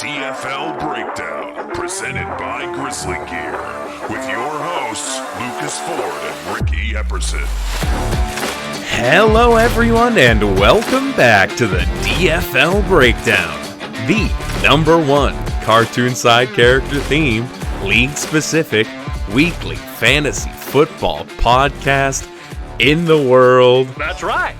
DFL Breakdown, presented by GrizLeeGear, with your hosts, Lucas Ford and Ricky Epperson. Hello everyone, and welcome back to the DFL Breakdown, the #1 cartoon side character themed, league-specific, weekly fantasy football podcast in the world. That's right.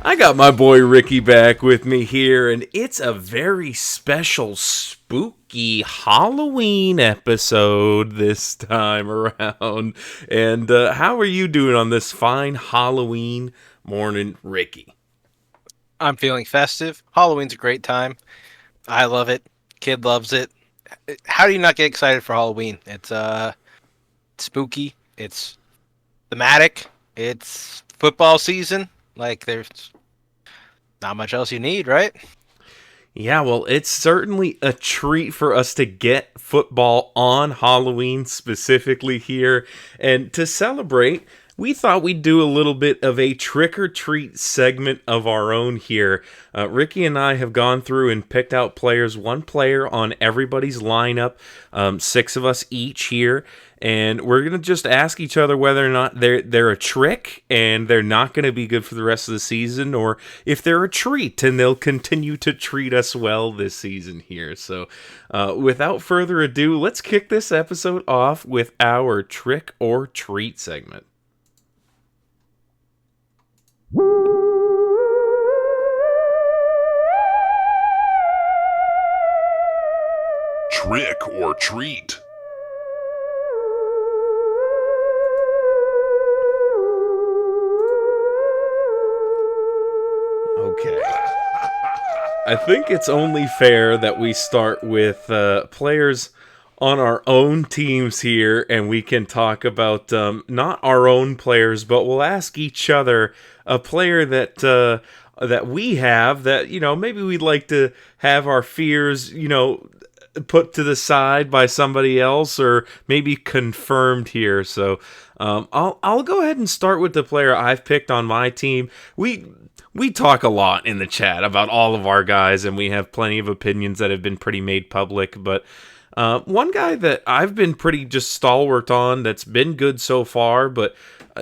I got my boy Ricky back with me here, and it's a very special, spooky Halloween episode this time around. And how are you doing on this fine Halloween morning, Ricky? I'm feeling festive. Halloween's a great time. I love it. Kid loves it. How do you not get excited for Halloween? It's spooky. It's thematic. It's football season. Like, there's not much else you need, right? Yeah, well, it's certainly a treat for us to get football on Halloween specifically here. And to celebrate, we thought we'd do a little bit of a trick-or-treat segment of our own here. Ricky and I have gone through and picked out players, one player on everybody's lineup, 6 of us each here. And we're going to just ask each other whether or not they're a trick and they're not going to be good for the rest of the season, or if they're a treat and they'll continue to treat us well this season here. So without further ado, let's kick this episode off with our trick or treat segment. Trick or treat. Okay. I think it's only fair that we start with players on our own teams here, and we can talk about not our own players, but we'll ask each other a player that that we have that, you know, maybe we'd like to have our fears, you know, put to the side by somebody else, or maybe confirmed here. So I'll go ahead and start with the player I've picked on my team. We talk a lot in the chat about all of our guys, and we have plenty of opinions that have been pretty made public. But one guy that I've been pretty just stalwart on, that's been good so far, but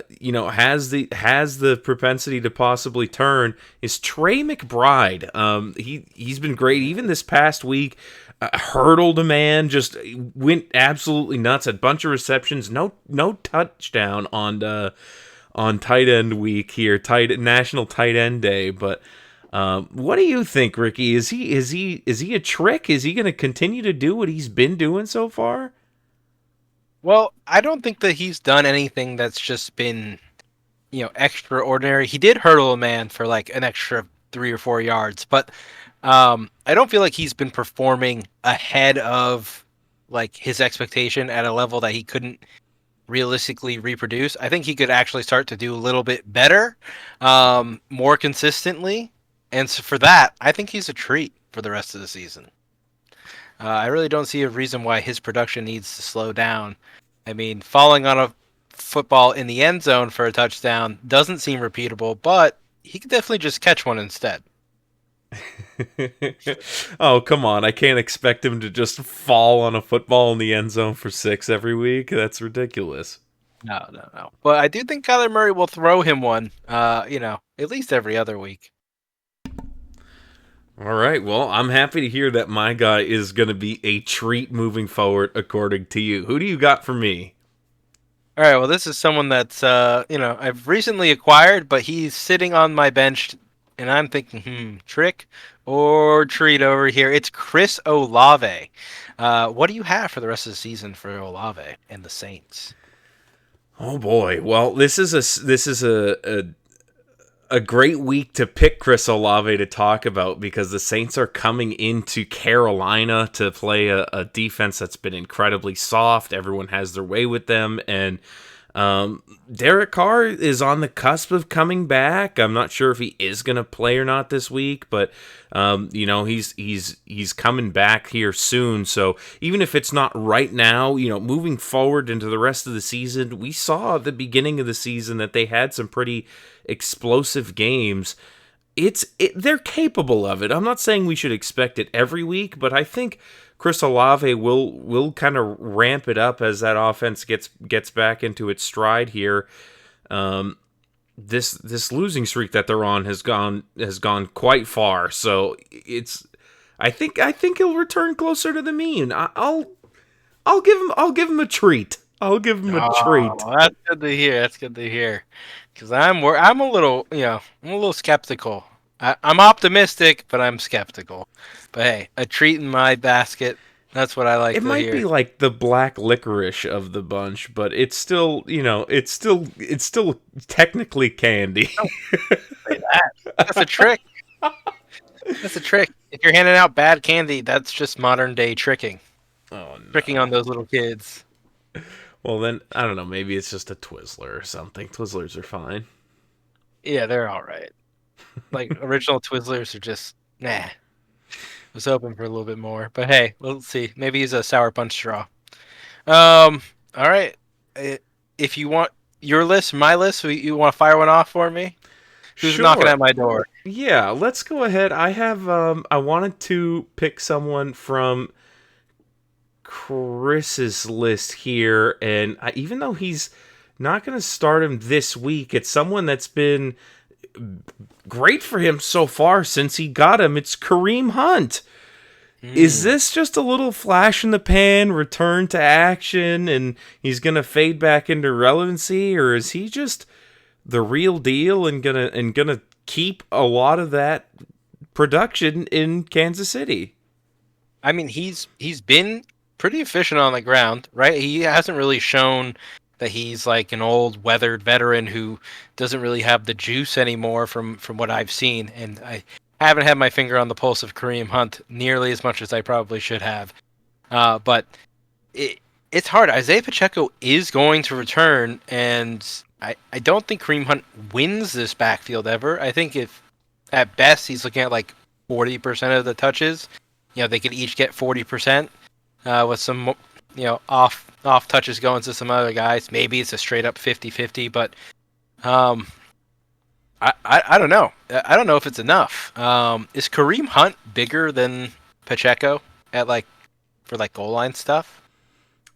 you know, has the propensity to possibly turn, is Trey McBride. He's been great even this past week. Hurdled a man, just went absolutely nuts. A bunch of receptions, no touchdown on tight end week here, National Tight End Day. But what do you think, Ricky? Is he a trick? Is he going to continue to do what he's been doing so far? Well, I don't think that he's done anything that's just been, you know, extraordinary. He did hurdle a man for like an extra 3 or 4 yards, but I don't feel like he's been performing ahead of like his expectation at a level that he couldn't realistically reproduce. I think he could actually start to do a little bit better, more consistently. And so for that, I think he's a treat for the rest of the season. I really don't see a reason why his production needs to slow down. I mean, falling on a football in the end zone for a touchdown doesn't seem repeatable, but he could definitely just catch one instead. Oh, come on. I can't expect him to just fall on a football in the end zone for 6 every week. That's ridiculous. No. But I do think Kyler Murray will throw him one, you know, at least every other week. All right. Well, I'm happy to hear that my guy is going to be a treat moving forward, according to you. Who do you got for me? All right. Well, this is someone that's, you know, I've recently acquired, but he's sitting on my bench, and I'm thinking, trick or treat over here. It's Chris Olave. What do you have for the rest of the season for Olave and the Saints? Oh boy. Well, this is a great week to pick Chris Olave to talk about, because the Saints are coming into Carolina to play a defense that's been incredibly soft. Everyone has their way with them, and Derek Carr is on the cusp of coming back. I'm not sure if he is going to play or not this week, but you know, he's coming back here soon. So even if it's not right now, you know, moving forward into the rest of the season, we saw at the beginning of the season that they had some pretty explosive games. they're capable of it. I'm not saying we should expect it every week, but I think Chris Olave will kind of ramp it up as that offense gets back into its stride here. This losing streak that they're on has gone quite far. So I think he'll return closer to the mean. I'll give him a treat. I'll give him a treat. That's good to hear. That's good to hear. Because I'm a little, I'm a little skeptical. I'm optimistic, but I'm skeptical. But hey, a treat in my basket. That's what I like to hear. It might be like the black licorice of the bunch, but it's still, it's still technically candy. Don't say that. That's a trick. That's a trick. If you're handing out bad candy, that's just modern day tricking. Oh, no. Tricking on those little kids. Well, then, I don't know, maybe it's just a Twizzler or something. Twizzlers are fine. Yeah, they're all right. Like, original Twizzlers are just, nah. Was hoping for a little bit more. But hey, let's see. Maybe he's a Sour Punch straw. All right. If you want your list, my list, you want to fire one off for me? Who's knocking at my door? Yeah, let's go ahead. I have, I wanted to pick someone from Chris's list here, and even though he's not going to start him this week, it's someone that's been great for him so far since he got him. It's Kareem Hunt. Is this just a little flash in the pan, return to action, and he's going to fade back into relevancy, or is he just the real deal and gonna keep a lot of that production in Kansas City? I mean, he's been pretty efficient on the ground, right? He hasn't really shown that he's like an old weathered veteran who doesn't really have the juice anymore from what I've seen. And I haven't had my finger on the pulse of Kareem Hunt nearly as much as I probably should have. But it's hard. Isaiah Pacheco is going to return, and I don't think Kareem Hunt wins this backfield ever. I think if at best he's looking at like 40% of the touches, they could each get 40%. With some, off touches going to some other guys. Maybe it's a straight up 50-50, but I don't know. I don't know if it's enough. Is Kareem Hunt bigger than Pacheco for goal line stuff?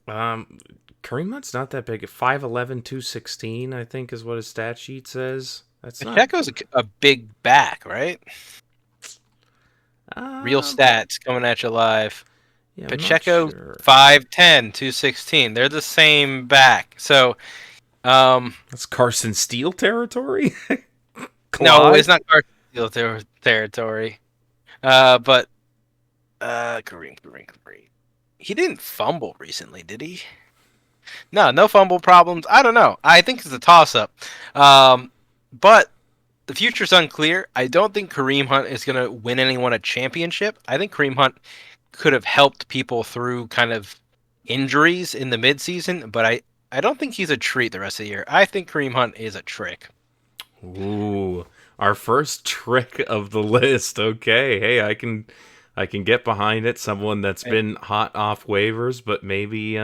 Kareem Hunt's not that big. 5'11", 216, I think is what his stat sheet says. Pacheco's a big back, right? Real stats coming at you live. Yeah, Pacheco, sure. 5'10", 216. They're the same back. So, that's Carson Steele territory? No, it's not Carson Steele territory. But Kareem. He didn't fumble recently, did he? No fumble problems. I don't know. I think it's a toss-up. But the future's unclear. I don't think Kareem Hunt is going to win anyone a championship. I think Kareem Hunt could have helped people through kind of injuries in the midseason, but I don't think he's a treat the rest of the year. I think Kareem Hunt is a trick. Ooh, our first trick of the list. Okay, hey, I can get behind it. Someone that's been hot off waivers, but maybe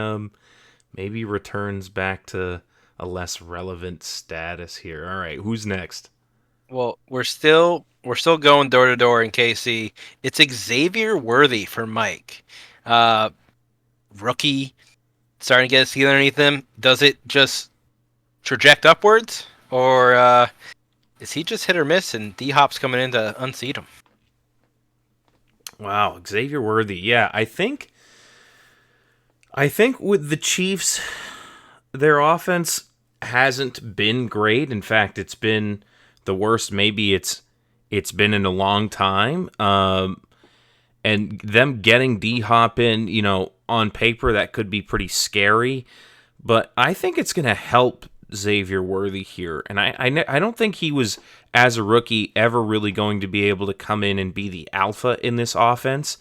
returns back to a less relevant status here. All right, who's next? Well, we're still going door to door in KC. It's Xavier Worthy for Mike. Rookie, starting to get a seal underneath him. Does it just traject upwards, or is he just hit or miss and D-Hop's coming in to unseat him? Wow, Xavier Worthy. Yeah, I think with the Chiefs, their offense hasn't been great. In fact, it's been the worst maybe it's been in a long time. And them getting D-Hop in, on paper, that could be pretty scary. But I think it's going to help Xavier Worthy here. And I don't think he was, as a rookie, ever really going to be able to come in and be the alpha in this offense.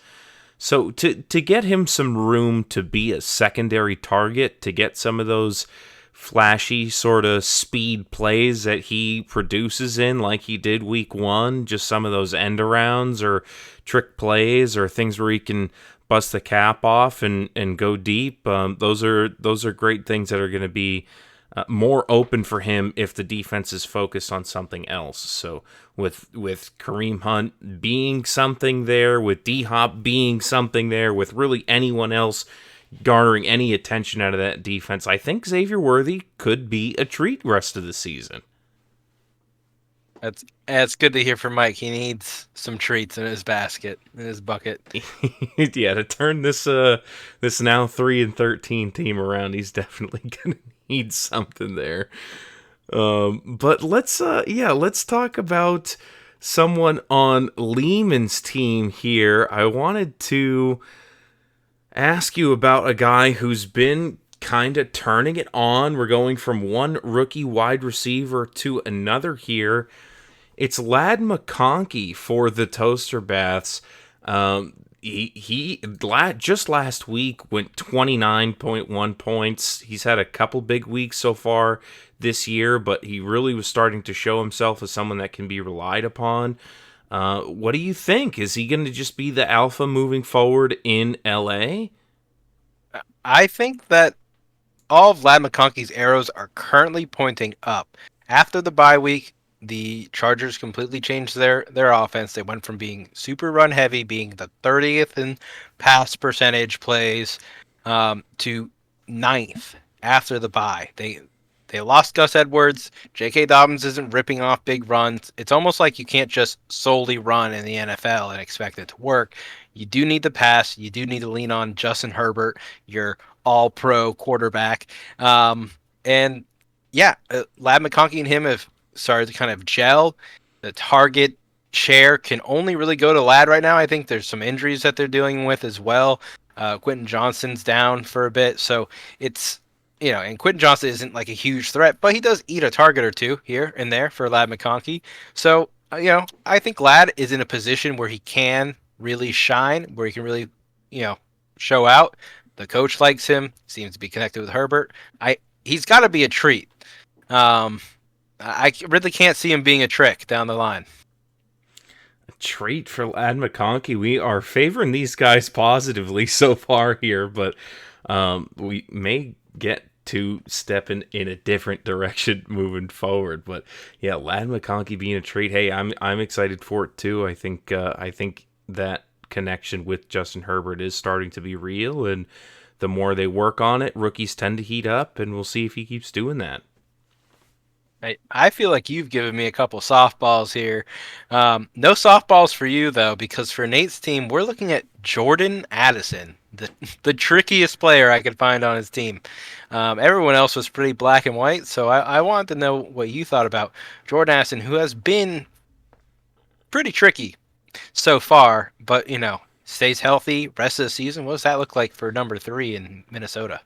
So to get him some room to be a secondary target, to get some of those flashy sort of speed plays that he produces in, like he did week 1, just some of those end arounds or trick plays or things where he can bust the cap off and go deep. Those are great things that are going to be more open for him if the defense is focused on something else. So with Kareem Hunt being something there, with D-Hop being something there, with really anyone else garnering any attention out of that defense, I think Xavier Worthy could be a treat rest of the season. It's good to hear from Mike. He needs some treats in his bucket. Yeah, to turn this this now 3-13 team around, he's definitely gonna need something there. But let's talk about someone on Lehman's team here. I wanted to ask you about a guy who's been kind of turning it on. We're going from one rookie wide receiver to another here. It's Ladd McConkey for the Toaster Baths. He just last week went 29.1 points. He's had a couple big weeks so far this year, but he really was starting to show himself as someone that can be relied upon. What do you think? Is he going to just be the alpha moving forward in LA? I think that all of Ladd McConkey's arrows are currently pointing up. After the bye week, the Chargers completely changed their offense. They went from being super run heavy, being the 30th in pass percentage plays, to 9th after the bye. They lost Gus Edwards. J.K. Dobbins isn't ripping off big runs. It's almost like you can't just solely run in the NFL and expect it to work. You do need the pass. You do need to lean on Justin Herbert, your all-pro quarterback. And yeah, Ladd McConkey and him have started to kind of gel. The target share can only really go to Ladd right now. I think there's some injuries that they're dealing with as well. Quentin Johnston's down for a bit, so it's, and Quentin Johnston isn't like a huge threat, but he does eat a target or two here and there for Ladd McConkey. So, I think Ladd is in a position where he can really shine, where he can really, show out. The coach likes him, seems to be connected with Herbert. He's got to be a treat. I really can't see him being a trick down the line. A treat for Ladd McConkey. We are favoring these guys positively so far here, but we may get to step in a different direction moving forward. But yeah, Ladd McConkey being a treat. Hey, I'm excited for it too. I think that connection with Justin Herbert is starting to be real, and the more they work on it, rookies tend to heat up, and we'll see if he keeps doing that. I feel like you've given me a couple softballs here. No softballs for you, though, because for Nate's team, we're looking at Jordan Addison, the trickiest player I could find on his team. Everyone else was pretty black and white, so I wanted to know what you thought about Jordan Addison, who has been pretty tricky so far, but, stays healthy rest of the season. What does that look like for number 3 in Minnesota?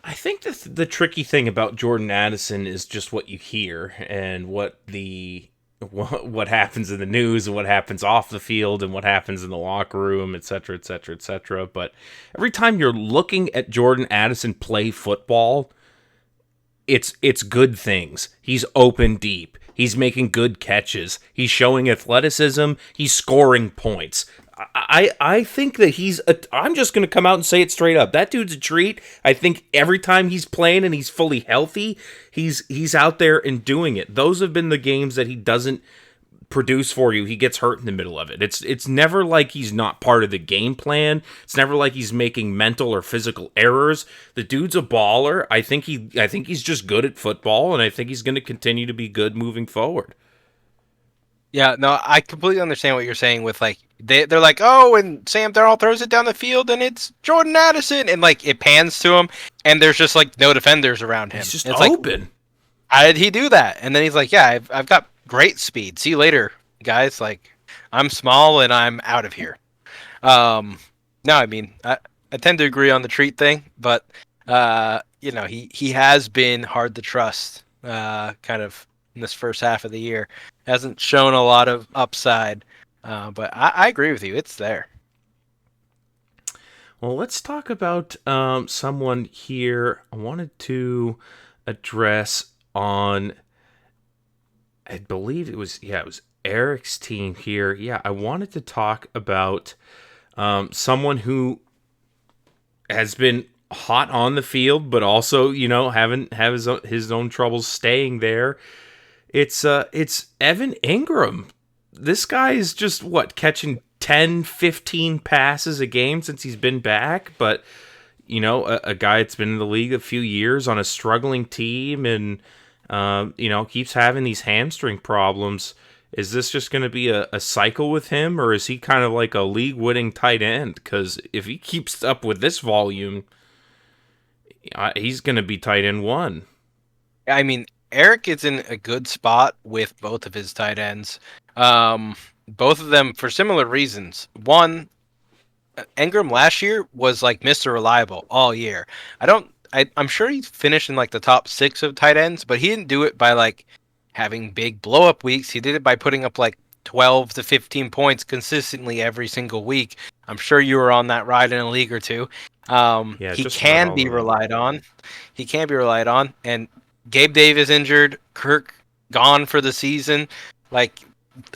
I think the tricky thing about Jordan Addison is just what you hear and what happens in the news and what happens off the field and what happens in the locker room, etc., etc., etc. But every time you're looking at Jordan Addison play football, it's good things. He's open deep. He's making good catches. He's showing athleticism. He's scoring points. I think that I'm just going to come out and say it straight up. That dude's a treat. I think every time he's playing and he's fully healthy, he's out there and doing it. Those have been the games that he doesn't produce for you. He gets hurt in the middle of it. It's never like he's not part of the game plan. It's never like he's making mental or physical errors. The dude's a baller. I think he's just good at football, and I think he's going to continue to be good moving forward. Yeah, no, I completely understand what you're saying with, like, they're like, oh, and Sam Darnold throws it down the field, and it's Jordan Addison, and, like, it pans to him, and there's just, like, no defenders around him. He's just it's open. Like, how did he do that? And then he's like, yeah, I've got great speed. See you later, guys. Like, I'm small, and I'm out of here. No, I mean, I tend to agree on the treat thing, but, he has been hard to trust, kind of, in this first half of the year. Hasn't shown a lot of upside, but I agree with you. It's there. Well, let's talk about someone here I wanted to address on, I believe it was Eric's team here. Yeah, I wanted to talk about someone who has been hot on the field, but also, have his own troubles staying there. It's Evan Ingram. This guy is just catching 10, 15 passes a game since he's been back, but a guy that's been in the league a few years on a struggling team and keeps having these hamstring problems. Is this just going to be a cycle with him, or is he kind of like a league-winning tight end? Because if he keeps up with this volume, he's going to be tight end one. I mean, Eric is in a good spot with both of his tight ends. Both of them for similar reasons. One, Ingram last year was like Mr. Reliable all year. I'm sure he finished in like the top 6 of tight ends, but he didn't do it by like having big blow up weeks. He did it by putting up like 12 to 15 points consistently every single week. I'm sure you were on that ride in a league or two. He can be relied on. He can be relied on. And Gabe Davis injured, Kirk gone for the season. Like,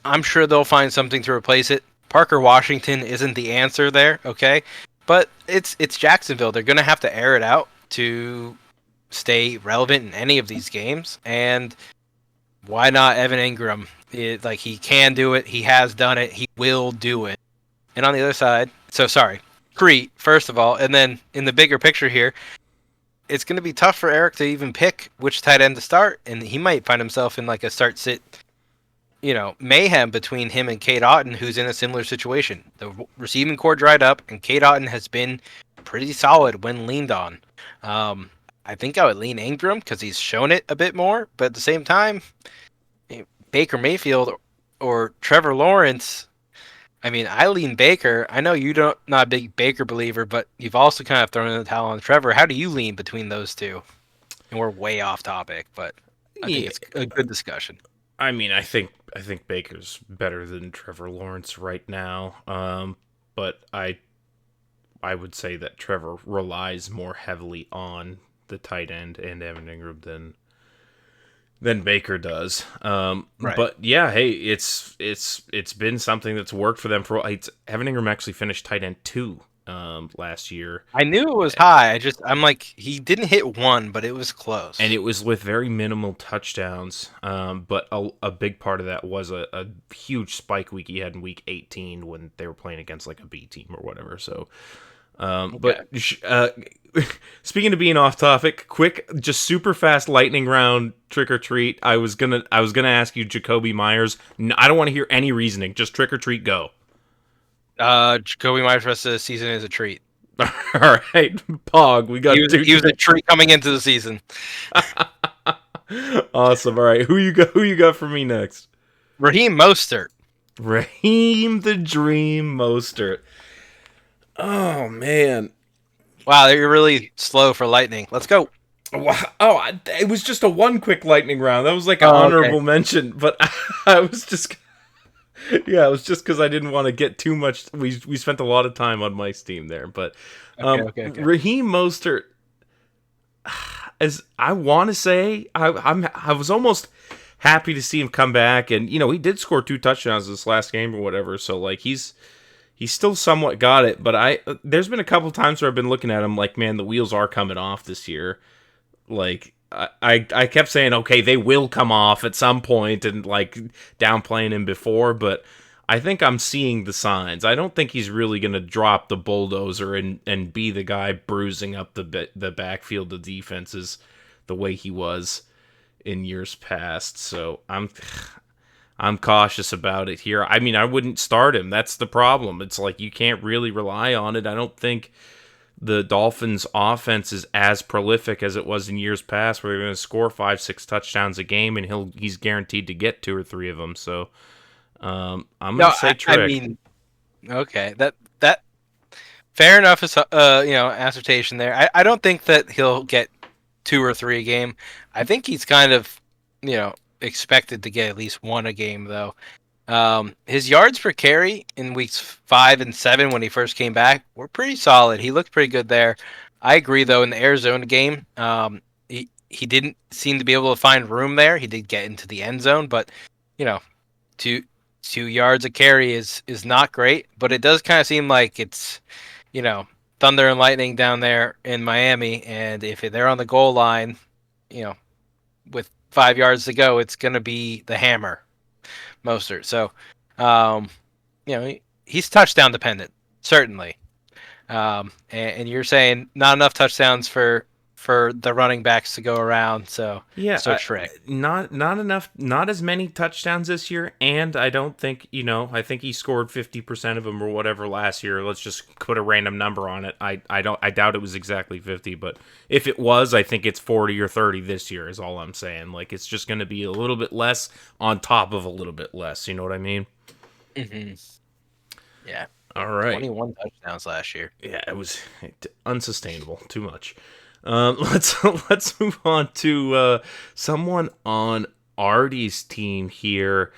I'm sure they'll find something to replace it. Parker Washington isn't the answer there, okay? But it's Jacksonville. They're going to have to air it out to stay relevant in any of these games. And why not Evan Ingram? He can do it. He has done it. He will do it. And on the other side, Crete, first of all, and then in the bigger picture here, it's going to be tough for Eric to even pick which tight end to start, and he might find himself in like a start-sit, mayhem between him and Cade Otton, who's in a similar situation. The receiving core dried up, and Cade Otton has been pretty solid when leaned on. I think I would lean Ingram because he's shown it a bit more, but at the same time, Baker Mayfield or Trevor Lawrence, I mean, I lean Baker. I know not a big Baker believer, but you've also kind of thrown in the towel on Trevor. How do you lean between those two? And we're way off topic, but I think it's a good discussion. I mean, I think Baker's better than Trevor Lawrence right now. But I would say that Trevor relies more heavily on the tight end and Evan Ingram than Baker does. Right. But yeah, hey, it's been something that's worked for them Evan Ingram actually finished tight end 2 last year. I knew it was high. I'm like, he didn't hit 1, but it was close. And it was with very minimal touchdowns. But a big part of that was a huge spike week he had in week 18 when they were playing against like a B team or whatever. So, but speaking of being off topic, quick, just super fast lightning round trick or treat. I was gonna ask you Jacoby Myers. I don't want to hear any reasoning. Just trick or treat, go. Jacoby Myers the rest of the season is a treat. All right, Pog, we got. He was a treat coming into the season. Awesome. All right, who you got for me next? Raheem Mostert. Raheem the Dream Mostert. Oh man. Wow, you're really slow for lightning. Let's go. Oh, it was just a one quick lightning round. That was like an honorable mention, but I was just, it was just because I didn't want to get too much. We spent a lot of time on Mike's team there, but okay. Raheem Mostert, as I want to say, I was almost happy to see him come back, and he did score 2 touchdowns this last game or whatever. So like he's still somewhat got it, but there's been a couple times where I've been looking at him like, man, the wheels are coming off this year. Like, I kept saying, okay, they will come off at some point and like downplaying him before, but I think I'm seeing the signs. I don't think he's really going to drop the bulldozer and be the guy bruising up the backfield of defenses the way he was in years past. So I'm cautious about it here. I mean, I wouldn't start him. That's the problem. It's like you can't really rely on it. I don't think the Dolphins' offense is as prolific as it was in years past, where they're going to score 5-6 touchdowns a game, and he's guaranteed to get 2 or 3 of them. So I'm going to say Trick. I mean, okay, that fair enough. Is assertion there. I don't think that he'll get 2 or 3 a game. I think he's kind of expected to get at least 1 a game though. His yards per carry in weeks 5 and 7 when he first came back were pretty solid. He looked pretty good there. I agree though, in the Arizona game, he didn't seem to be able to find room there. He did get into the end zone, but 2 yards a carry is not great, but it does kind of seem like it's Thunder and Lightning down there in Miami, and if they're on the goal line, you know, with 5 yards to go, it's going to be the hammer, Mostert. So, um, he's touchdown dependent, certainly. And you're saying not enough touchdowns for the running backs to go around. So Yeah, Trick. not enough, not as many touchdowns this year, and I don't think I think he scored 50% of them or whatever last year. Let's just put a random number on it. I doubt it was exactly 50, but if it was, I think it's 40 or 30 this year. Is all I'm saying. Like it's just going to be a little bit less on top of a little bit less. You know what I mean? Mm-hmm. Yeah. All right. 21 touchdowns last year. Yeah, it was unsustainable. Too much. Let's move on to someone on Artie's team here.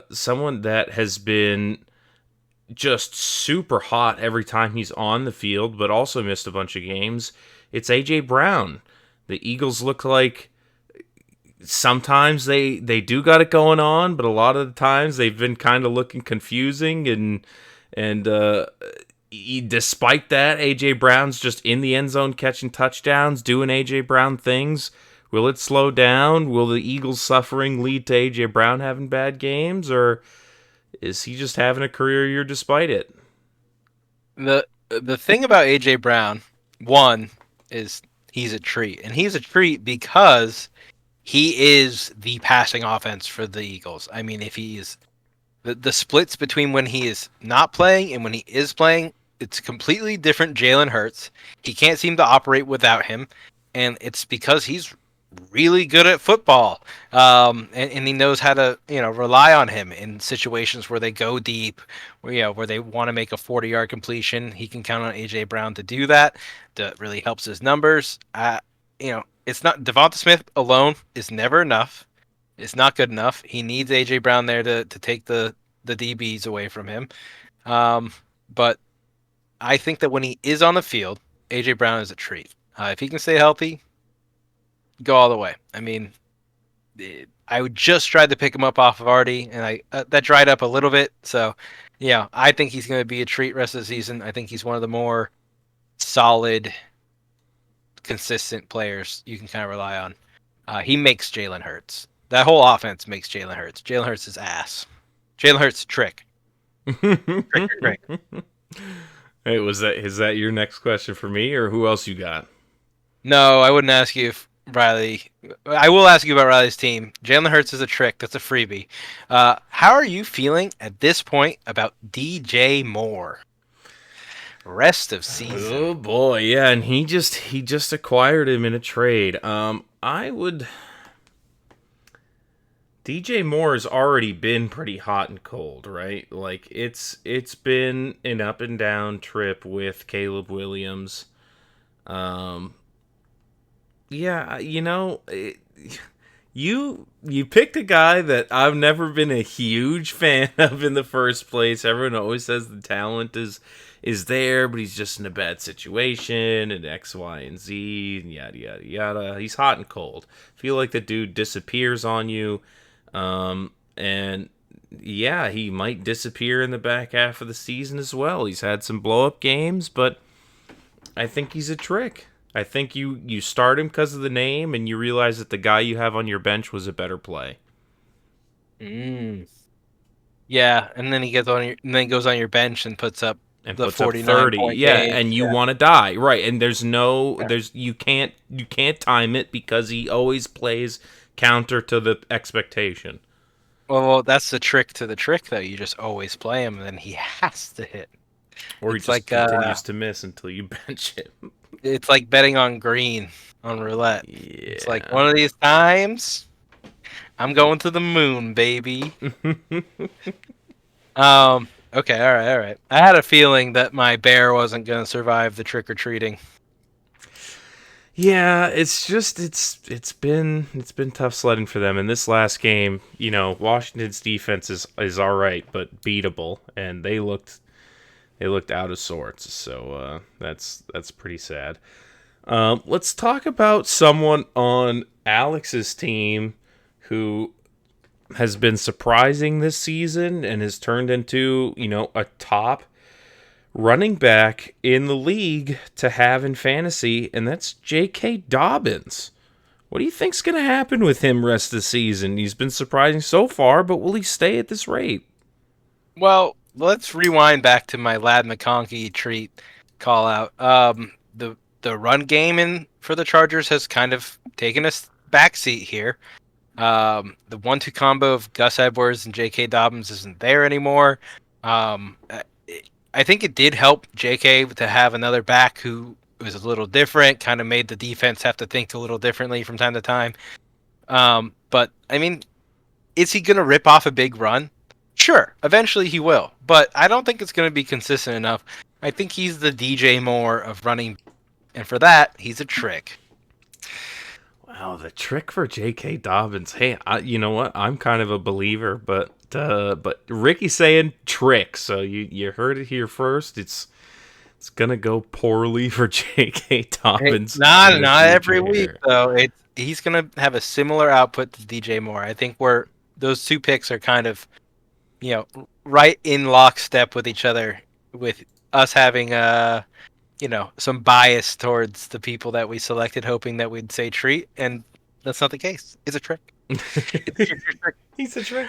Someone that has been just super hot every time he's on the field, but also missed a bunch of games. It's AJ Brown. The Eagles look like sometimes they do got it going on, but a lot of the times they've been kind of looking confusing and despite that, AJ Brown's just in the end zone catching touchdowns, doing AJ Brown things. Will it slow down? Will the Eagles' suffering lead to AJ Brown having bad games, or is he just having a career year despite it? The thing about AJ Brown, one, is he's a treat, and he's a treat because he is the passing offense for the Eagles. I mean, if he is the splits between when he is not playing and when he is playing, it's completely different. Jalen Hurts, he can't seem to operate without him, and it's because he's really good at football, and he knows how to rely on him in situations where they go deep, where they want to make a 40-yard completion. He can count on AJ Brown to do that. That really helps his numbers. It's not Devonta Smith alone is never enough. It's not good enough. He needs AJ Brown there to take the DBs away from him. But I think that when he is on the field, AJ Brown is a treat. If he can stay healthy, go all the way. I mean, I would just tried to pick him up off of Artie, and I that dried up a little bit. So, yeah, I think he's going to be a treat rest of the season. I think he's one of the more solid, consistent players you can kind of rely on. He makes Jalen Hurts. That whole offense makes Jalen Hurts. Jalen Hurts is ass. Jalen Hurts trick. Trick. Hey, is that your next question for me, or who else you got? No, I wouldn't ask you if Riley. I will ask you about Riley's team. Jalen Hurts is a trick. That's a freebie. How are you feeling at this point about DJ Moore? Rest of season. Oh boy, yeah, and he just acquired him in a trade. I would. DJ Moore has already been pretty hot and cold, right? Like it's been an up and down trip with Caleb Williams. Yeah, you picked a guy that I've never been a huge fan of in the first place. Everyone always says the talent is there, but he's just in a bad situation and X, Y, and Z and yada yada yada. He's hot and cold. Feel like the dude disappears on you. And yeah, he might disappear in the back half of the season as well. He's had some blow-up games, but I think he's a trick. I think you start him because of the name, and you realize that the guy you have on your bench was a better play. Yeah, and then he goes on your bench and puts up the 49 point Yeah, game. and you want to die, right? And you can't time it because he always plays counter to the expectation. Well, that's the trick to the trick, though. You just always play him, and then he has to hit. Or he just continues to miss until you bench him. It's like betting on green on roulette. Yeah. It's like one of these times, I'm going to the moon, baby. Okay, all right. I had a feeling that my bear wasn't going to survive the trick or treating. Yeah, it's been tough sledding for them. In this last game, Washington's defense is all right, but beatable, and they looked out of sorts. So that's pretty sad. Let's talk about someone on Alex's team who has been surprising this season and has turned into a top running back in the league to have in fantasy, and that's J.K. Dobbins. What do you think's going to happen with him rest of the season? He's been surprising so far, but will he stay at this rate? Well, let's rewind back to my Lad McConkey treat call out. The run game for the Chargers has kind of taken a backseat here. The 1-2 combo of Gus Edwards and J.K. Dobbins isn't there anymore. I think it did help J.K. to have another back who was a little different, kind of made the defense have to think a little differently from time to time. But, I mean, is he going to rip off a big run? Sure, eventually he will. But I don't think it's going to be consistent enough. I think he's the DJ Moore of running, and for that, he's a trick. Wow, the trick for J.K. Dobbins. Hey, you know what? I'm kind of a believer, but Ricky's saying trick, so you heard it here first. It's gonna go poorly for J.K. Dobbins. Hey, not every week though. He's gonna have a similar output to DJ Moore. I think those two picks are kind of, right in lockstep with each other, with us having some bias towards the people that we selected, hoping that we'd say treat, and that's not the case. It's a trick. He's a trick.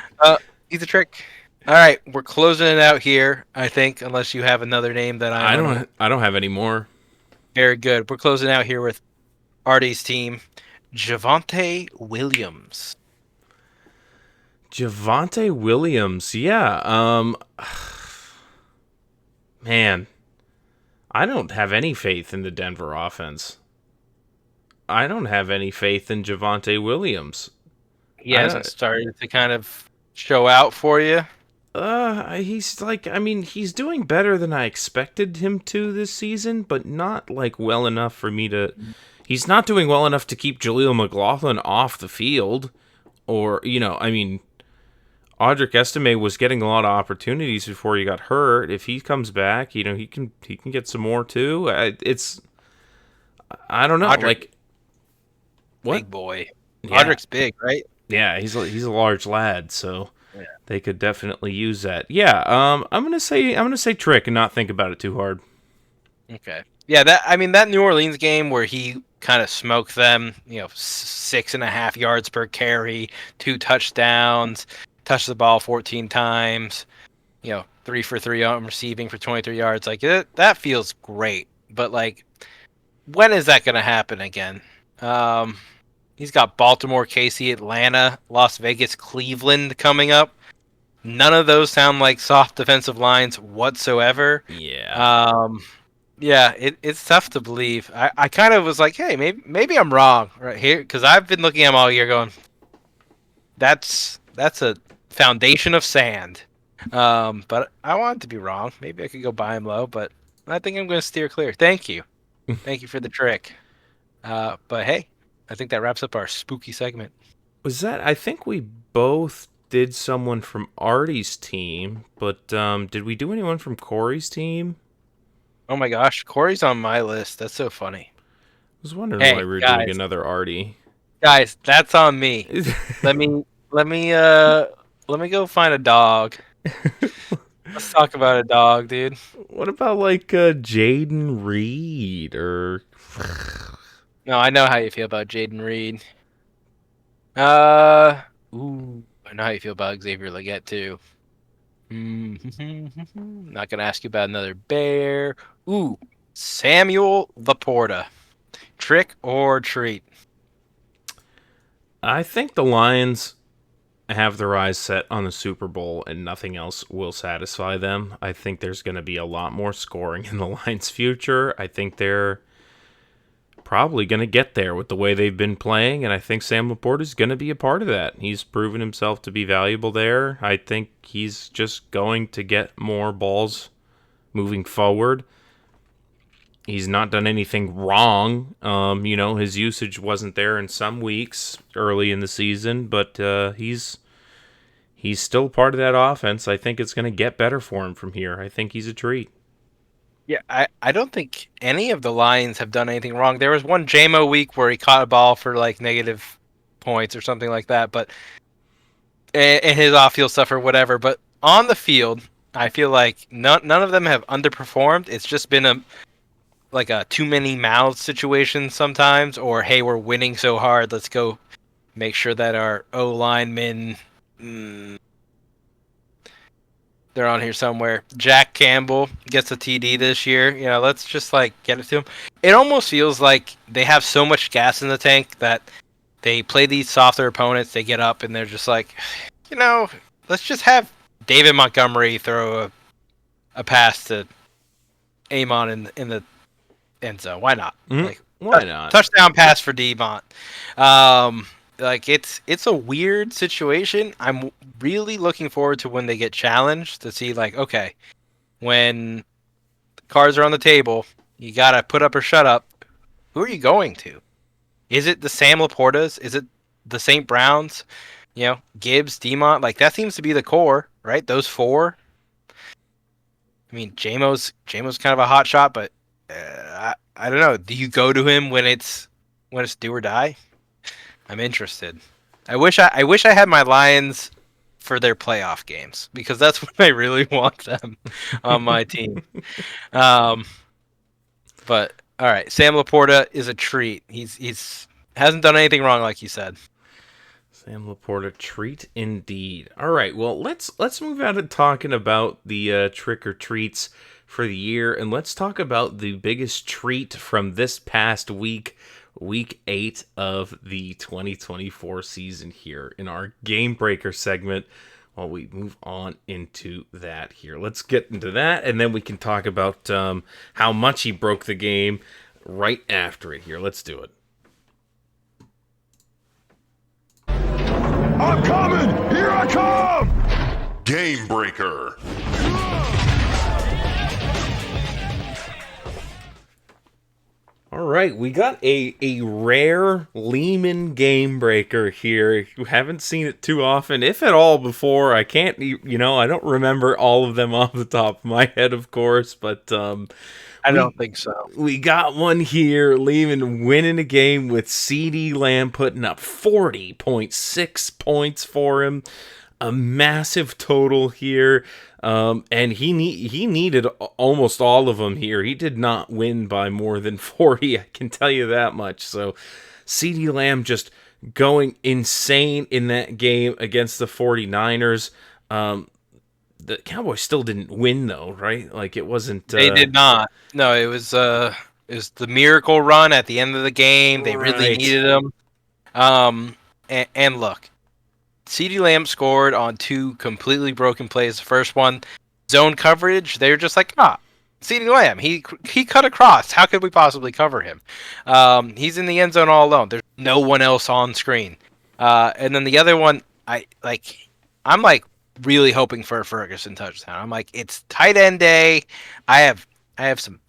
He's a trick. All right, we're closing it out here, I think, unless you have another name that I don't have any more. Very good. We're closing out here with Artie's team, Javonte Williams. Javonte Williams, yeah. Man, I don't have any faith in the Denver offense. I don't have any faith in Javonte Williams. He hasn't started to kind of show out for you. He's doing better than I expected him to this season, but not well enough for me to. He's not doing well enough to keep Jaleel McLaughlin off the field, or Audric Estime was getting a lot of opportunities before he got hurt. If he comes back, he can get some more too. I don't know, Audric, what? Big boy. Yeah. Audric's big, right? Yeah, he's a large lad, so. Yeah. They could definitely use that. Yeah, I'm gonna say trick and not think about it too hard. Okay. Yeah, that New Orleans game where he kind of smoked them, 6.5 yards per carry, 2 touchdowns, touched the ball 14 times, 3 for 3 on receiving for 23 yards. That feels great. But when is that gonna happen again? He's got Baltimore, KC, Atlanta, Las Vegas, Cleveland coming up. None of those sound like soft defensive lines whatsoever. Yeah. It's tough to believe. I kind of was like, hey, maybe I'm wrong right here, because I've been looking at him all year going, that's a foundation of sand. But I want it to be wrong. Maybe I could go buy him low, but I think I'm going to steer clear. Thank you. Thank you for the trick. But hey, I think that wraps up our spooky segment. I think we both did someone from Artie's team, but did we do anyone from Corey's team? Oh my gosh, Corey's on my list. That's so funny. I was wondering why we were doing another Artie. Guys, that's on me. Let me go find a dog. Let's talk about a dog, dude. What about Jaden Reed or? No, I know how you feel about Jaden Reed. I know how you feel about Xavier Legette too. Not gonna ask you about another bear. Samuel Laporta. Trick or treat? I think the Lions have their eyes set on the Super Bowl and nothing else will satisfy them. I think there's going to be a lot more scoring in the Lions' future. I think they're probably going to get there with the way they've been playing, and I think Sam Laporta is going to be a part of that. He's proven himself to be valuable there. I think he's just going to get more balls moving forward. He's not done anything wrong. His usage wasn't there in some weeks early in the season, but he's still part of that offense. I think it's going to get better for him from here. I think he's a treat. Yeah, I don't think any of the Lions have done anything wrong. There was one JMO week where he caught a ball for negative points or something like that, but and his off-field stuff or whatever. But on the field, I feel like none of them have underperformed. It's just been a too many mouths situation sometimes, or hey, we're winning so hard, let's go make sure that our O linemen, they're on here somewhere. Jack Campbell gets a TD this year. Let's just get it to him. It almost feels like they have so much gas in the tank that they play these softer opponents. They get up and they're just like, let's just have David Montgomery throw a pass to Amon in the end zone. Why not? Why not? Touchdown pass for Demont. It's a weird situation. I'm really looking forward to when they get challenged to see okay, when the cards are on the table, you gotta put up or shut up. Who are you going to? Is it the Sam Laportas? Is it the St. Browns? Gibbs, Demont. That seems to be the core, right? Those four. I mean, JMO's kind of a hot shot, but I don't know. Do you go to him when it's do or die? I'm interested. I wish I had my Lions for their playoff games, because that's when I really want them on my team. But all right, Sam Laporta is a treat. He's hasn't done anything wrong, like you said. Sam Laporta, treat indeed. All right, well, let's move out of talking about the trick or treats for the year, and let's talk about the biggest treat from this past week 8 of the 2024 season here in our Game Breaker segment. While we move on into that here, let's get into that, and then we can talk about how much he broke the game right after it here. Let's do it. I'm coming! Here I come! Game Breaker. All right, we got a rare Lehman Game Breaker here. You haven't seen it too often, if at all, before. I can't, I don't remember all of them off the top of my head, of course, but I don't think so. We got one here. Lehman winning a game with CeeDee Lamb putting up 40.6 points for him. A massive total here. And he needed almost all of them here. He did not win by more than 40, I can tell you that much. So CeeDee Lamb just going insane in that game against the 49ers. The Cowboys still didn't win, though, right? It wasn't... They did not. No, it was the miracle run at the end of the game. They really needed him. And look, CeeDee Lamb scored on two completely broken plays. The first one, zone coverage. They're just like, CeeDee Lamb. He cut across. How could we possibly cover him? He's in the end zone all alone. There's no one else on screen. And then the other one, I'm really hoping for a Ferguson touchdown. I'm like, it's tight end day. I have some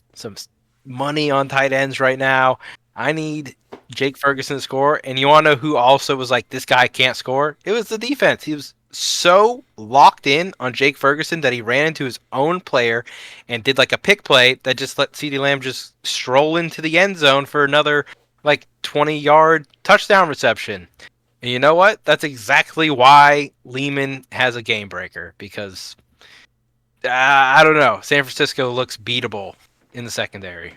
money on tight ends right now. I need Jake Ferguson to score. And you want to know who also was like, this guy can't score? It was the defense. He was so locked in on Jake Ferguson that he ran into his own player and did a pick play that just let CeeDee Lamb just stroll into the end zone for another 20-yard touchdown reception. And you know what? That's exactly why Lehman has a game breaker, because I don't know. San Francisco looks beatable in the secondary.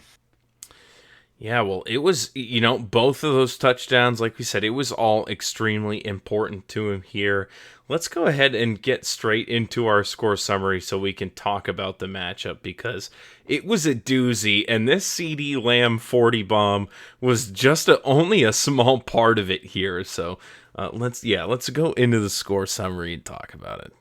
Yeah, well, it was, both of those touchdowns, like we said, it was all extremely important to him here. Let's go ahead and get straight into our score summary so we can talk about the matchup, because it was a doozy, and this CeeDee Lamb 40 bomb was just only a small part of it here. So let's go into the score summary and talk about it.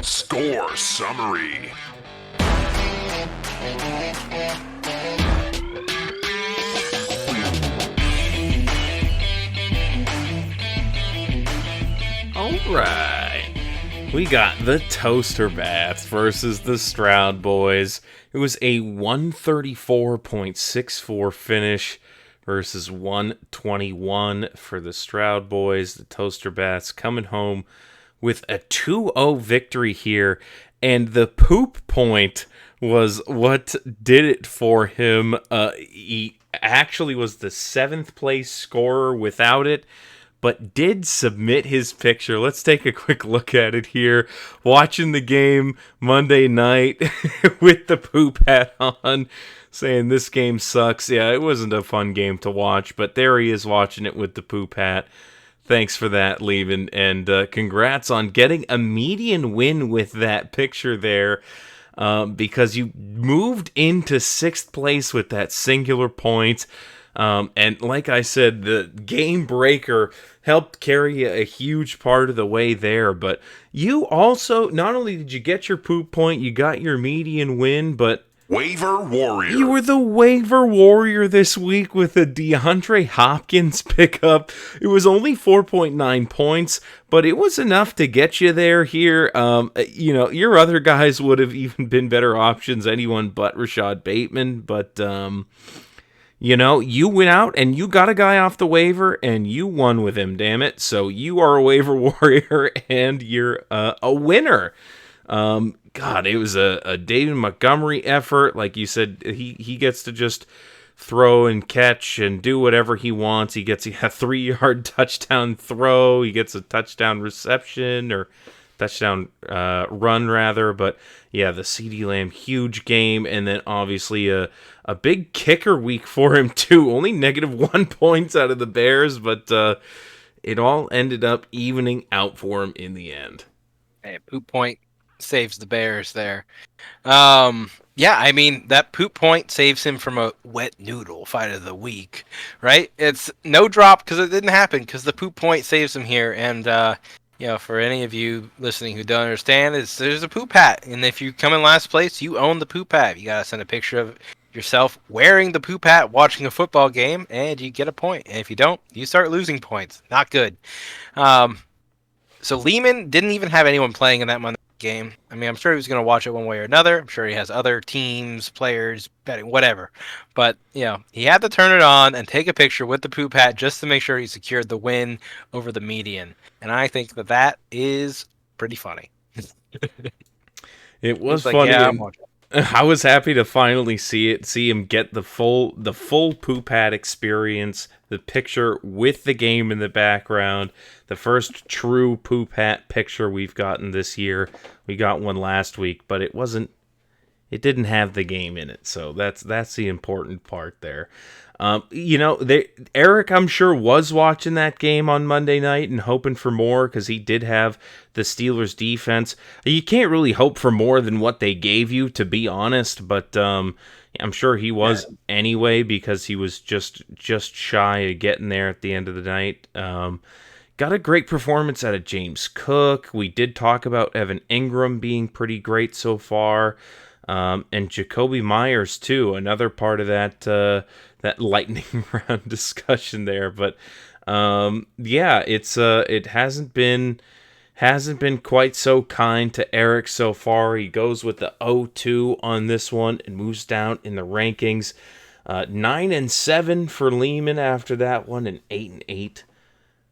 Score summary. All right. We got the Toaster Bats versus the Stroud Boys. It was a 134.64 finish versus 121 for the Stroud Boys. The Toaster Bats coming home with a 2-0 victory here, and the poop point was what did it for him. He actually was the 7th place scorer without it, but did submit his picture. Let's take a quick look at it here. Watching the game Monday night with the poop hat on, saying this game sucks. Yeah, it wasn't a fun game to watch, but there he is watching it with the poop hat. Thanks for that, Levin, and congrats on getting a median win with that picture there, because you moved into 6th place with that singular point. And like I said, the game breaker helped carry a huge part of the way there. But you also, not only did you get your poop point, you got your median win, but Waiver Warrior. you were the waiver warrior this week with a DeAndre Hopkins pickup. It was only 4.9 points, but it was enough to get you there here. Your other guys would have even been better options, anyone but Rashad Bateman, but you went out and you got a guy off the waiver and you won with him, damn it. So you are a waiver warrior and you're a winner. God, it was a David Montgomery effort. Like you said, he gets to just throw and catch and do whatever he wants. He gets a 3-yard touchdown throw. He gets a touchdown reception or touchdown run, rather. But yeah, the CeeDee Lamb, huge game. And then obviously a big kicker week for him, too. Only -1 points out of the Bears, but it all ended up evening out for him in the end. Hey, poop point saves the Bears there. I mean, that poop point saves him from a wet noodle fight of the week, right? It's no drop because it didn't happen, because the poop point saves him here. And, for any of you listening who don't understand, there's a poop hat. And if you come in last place, you own the poop hat. You got to send a picture of yourself wearing the poop hat watching a football game, and you get a point. And if you don't, you start losing points. Not good. So Lehman didn't even have anyone playing in that Monday game. I mean, I'm sure he was going to watch it one way or another. I'm sure he has other teams, players, betting, whatever. But, he had to turn it on and take a picture with the poop hat just to make sure he secured the win over the median. And I think that is pretty funny. It was funny. Yeah, I'm watching. I was happy to finally see him get the full poop hat experience, the picture with the game in the background, the first true poop hat picture we've gotten this year. We got one last week, but it didn't have the game in it, so that's the important part there. Eric, I'm sure, was watching that game on Monday night and hoping for more because he did have the Steelers defense. You can't really hope for more than what they gave you, to be honest, but I'm sure he was anyway, because he was just shy of getting there at the end of the night. Got a great performance out of James Cook. We did talk about Evan Ingram being pretty great so far. And Jacoby Myers too, another part of that lightning round discussion there. But it hasn't been quite so kind to Eric so far. He goes with the 0-2 on this one and moves down in the rankings. 9-7 for Lehman after that one, and 8-8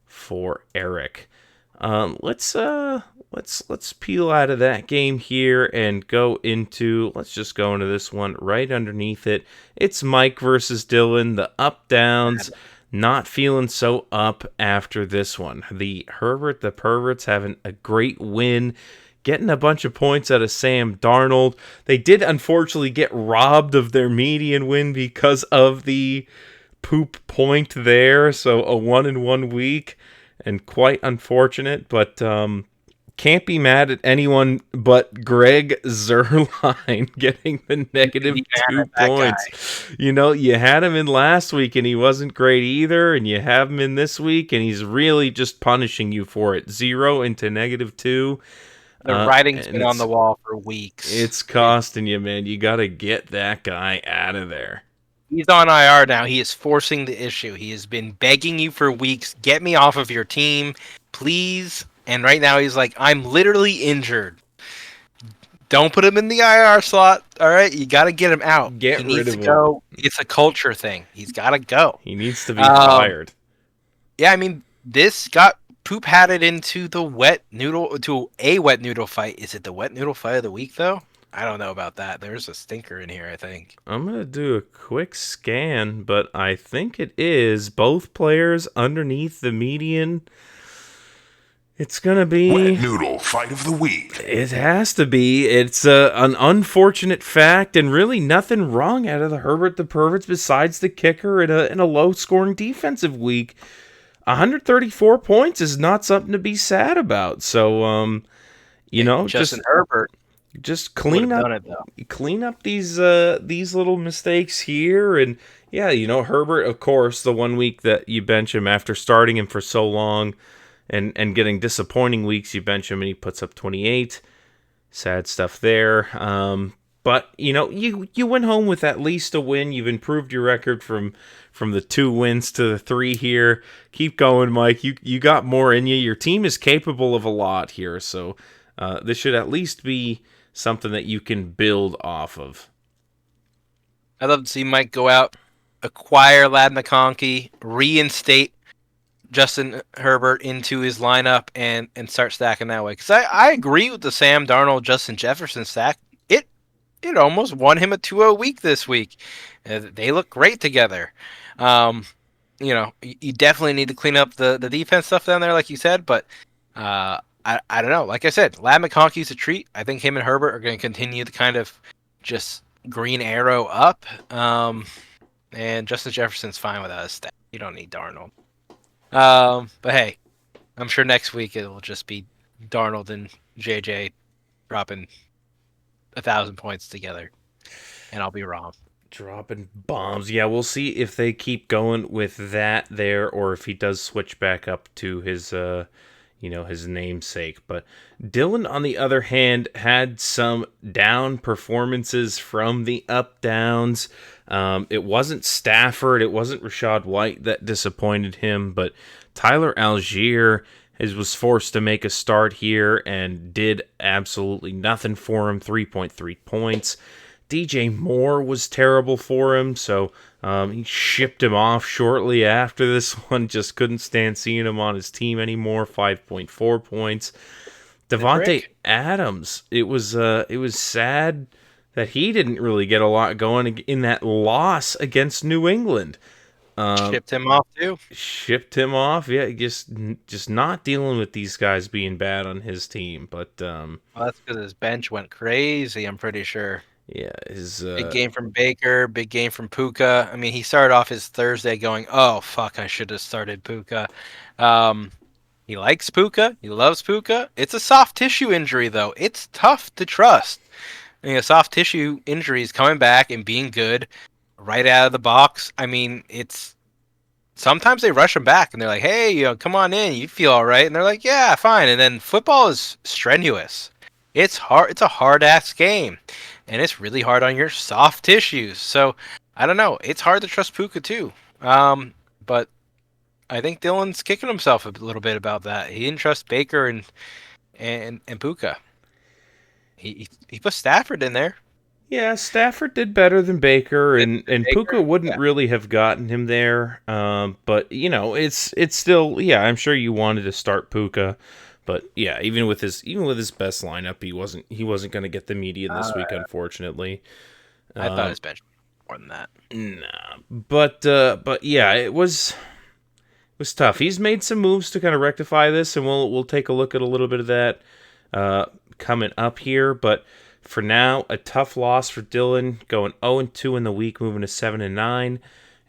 for Eric. Let's peel out of that game here and let's just go into this one right underneath it. It's Mike versus Dylan. The up downs, not feeling so up after this one. The perverts having a great win, getting a bunch of points out of Sam Darnold. They did unfortunately get robbed of their median win because of the poop point there. So a 1-1 week, and quite unfortunate, but can't be mad at anyone but Greg Zerline getting the -2 points. You had him in last week and he wasn't great either, and you have him in this week and he's really just punishing you for it. 0 into -2. The writing's been on the wall for weeks. It's costing you, man. You got to get that guy out of there. He's on IR now. He is forcing the issue. He has been begging you for weeks, get me off of your team, please. And right now he's like, I'm literally injured. Don't put him in the IR slot. All right, you got to get him out. He needs to go. It's a culture thing. He's got to go. He needs to be fired. Yeah, I mean, this got poop hatted into the wet noodle fight. Is it the wet noodle fight of the week though? I don't know about that. There's a stinker in here, I think. I'm going to do a quick scan, but I think it is both players underneath the median. It's going to Wet be... Noodle Fight of the Week. It has to be. It's an unfortunate fact, and really nothing wrong out of the Herbert the Perverts besides the kicker in a low-scoring defensive week. 134 points is not something to be sad about. So, Justin Herbert just clean up, done it, though. clean up these little mistakes here, and yeah, Herbert, of course, the 1 week that you bench him after starting him for so long, and getting disappointing weeks, you bench him and he puts up 28. Sad stuff there. But you went home with at least a win. You've improved your record from the 2 wins to the 3 here. Keep going, Mike. You got more in you. Your team is capable of a lot here, so this should at least be something that you can build off of. I'd love to see Mike go out, acquire Lad McConkey, reinstate Justin Herbert into his lineup, and start stacking that way. Because I agree with the Sam Darnold, Justin Jefferson stack. It almost won him a 2-0 week this week. They look great together. You definitely need to clean up the defense stuff down there, like you said. But I don't know. Like I said, Lad McConkey's a treat. I think him and Herbert are going to continue to kind of just green arrow up. And Justin Jefferson's fine without a stack. You don't need Darnold. But hey, I'm sure next week it'll just be Darnold and JJ dropping 1,000 points together, and I'll be wrong. Dropping bombs. Yeah, we'll see if they keep going with that there, or if he does switch back up to his his namesake. But Dylan, on the other hand, had some down performances from the up downs. It wasn't Stafford, it wasn't Rachaad White that disappointed him, but Tyler Algier was forced to make a start here and did absolutely nothing for him. 3.3 points. DJ Moore was terrible for him, so he shipped him off shortly after this one. Just couldn't stand seeing him on his team anymore. 5.4 points. Devontae Adams, it was sad that he didn't really get a lot going in that loss against New England. Shipped him off too. Shipped him off, yeah. Just not dealing with these guys being bad on his team. But well, that's because his bench went crazy. I'm pretty sure. Yeah, his big game from Baker, big game from Puka. I mean, he started off his Thursday going, "Oh fuck, I should have started Puka." He likes Puka. He loves Puka. It's a soft tissue injury, though. It's tough to trust. Soft tissue injuries coming back and being good right out of the box. I mean, sometimes they rush them back and they're like, "Hey, come on in. You feel all right?" And they're like, "Yeah, fine." And then football is strenuous. It's hard. It's a hard-ass game, and it's really hard on your soft tissues. So I don't know. It's hard to trust Puka too. But I think Dylan's kicking himself a little bit about that. He didn't trust Baker and Puka. He put Stafford in there. Yeah, Stafford did better than Baker, and Baker, Puka wouldn't really have gotten him there. But it's still, yeah. I'm sure you wanted to start Puka, but yeah, even with his best lineup, he wasn't going to get the median this week, unfortunately. I thought his bench more than that. Nah, but yeah, it was tough. He's made some moves to kind of rectify this, and we'll take a look at a little bit of that coming up here, but. For now, a tough loss for Dylan, going 0-2 in the week, moving to 7-9. And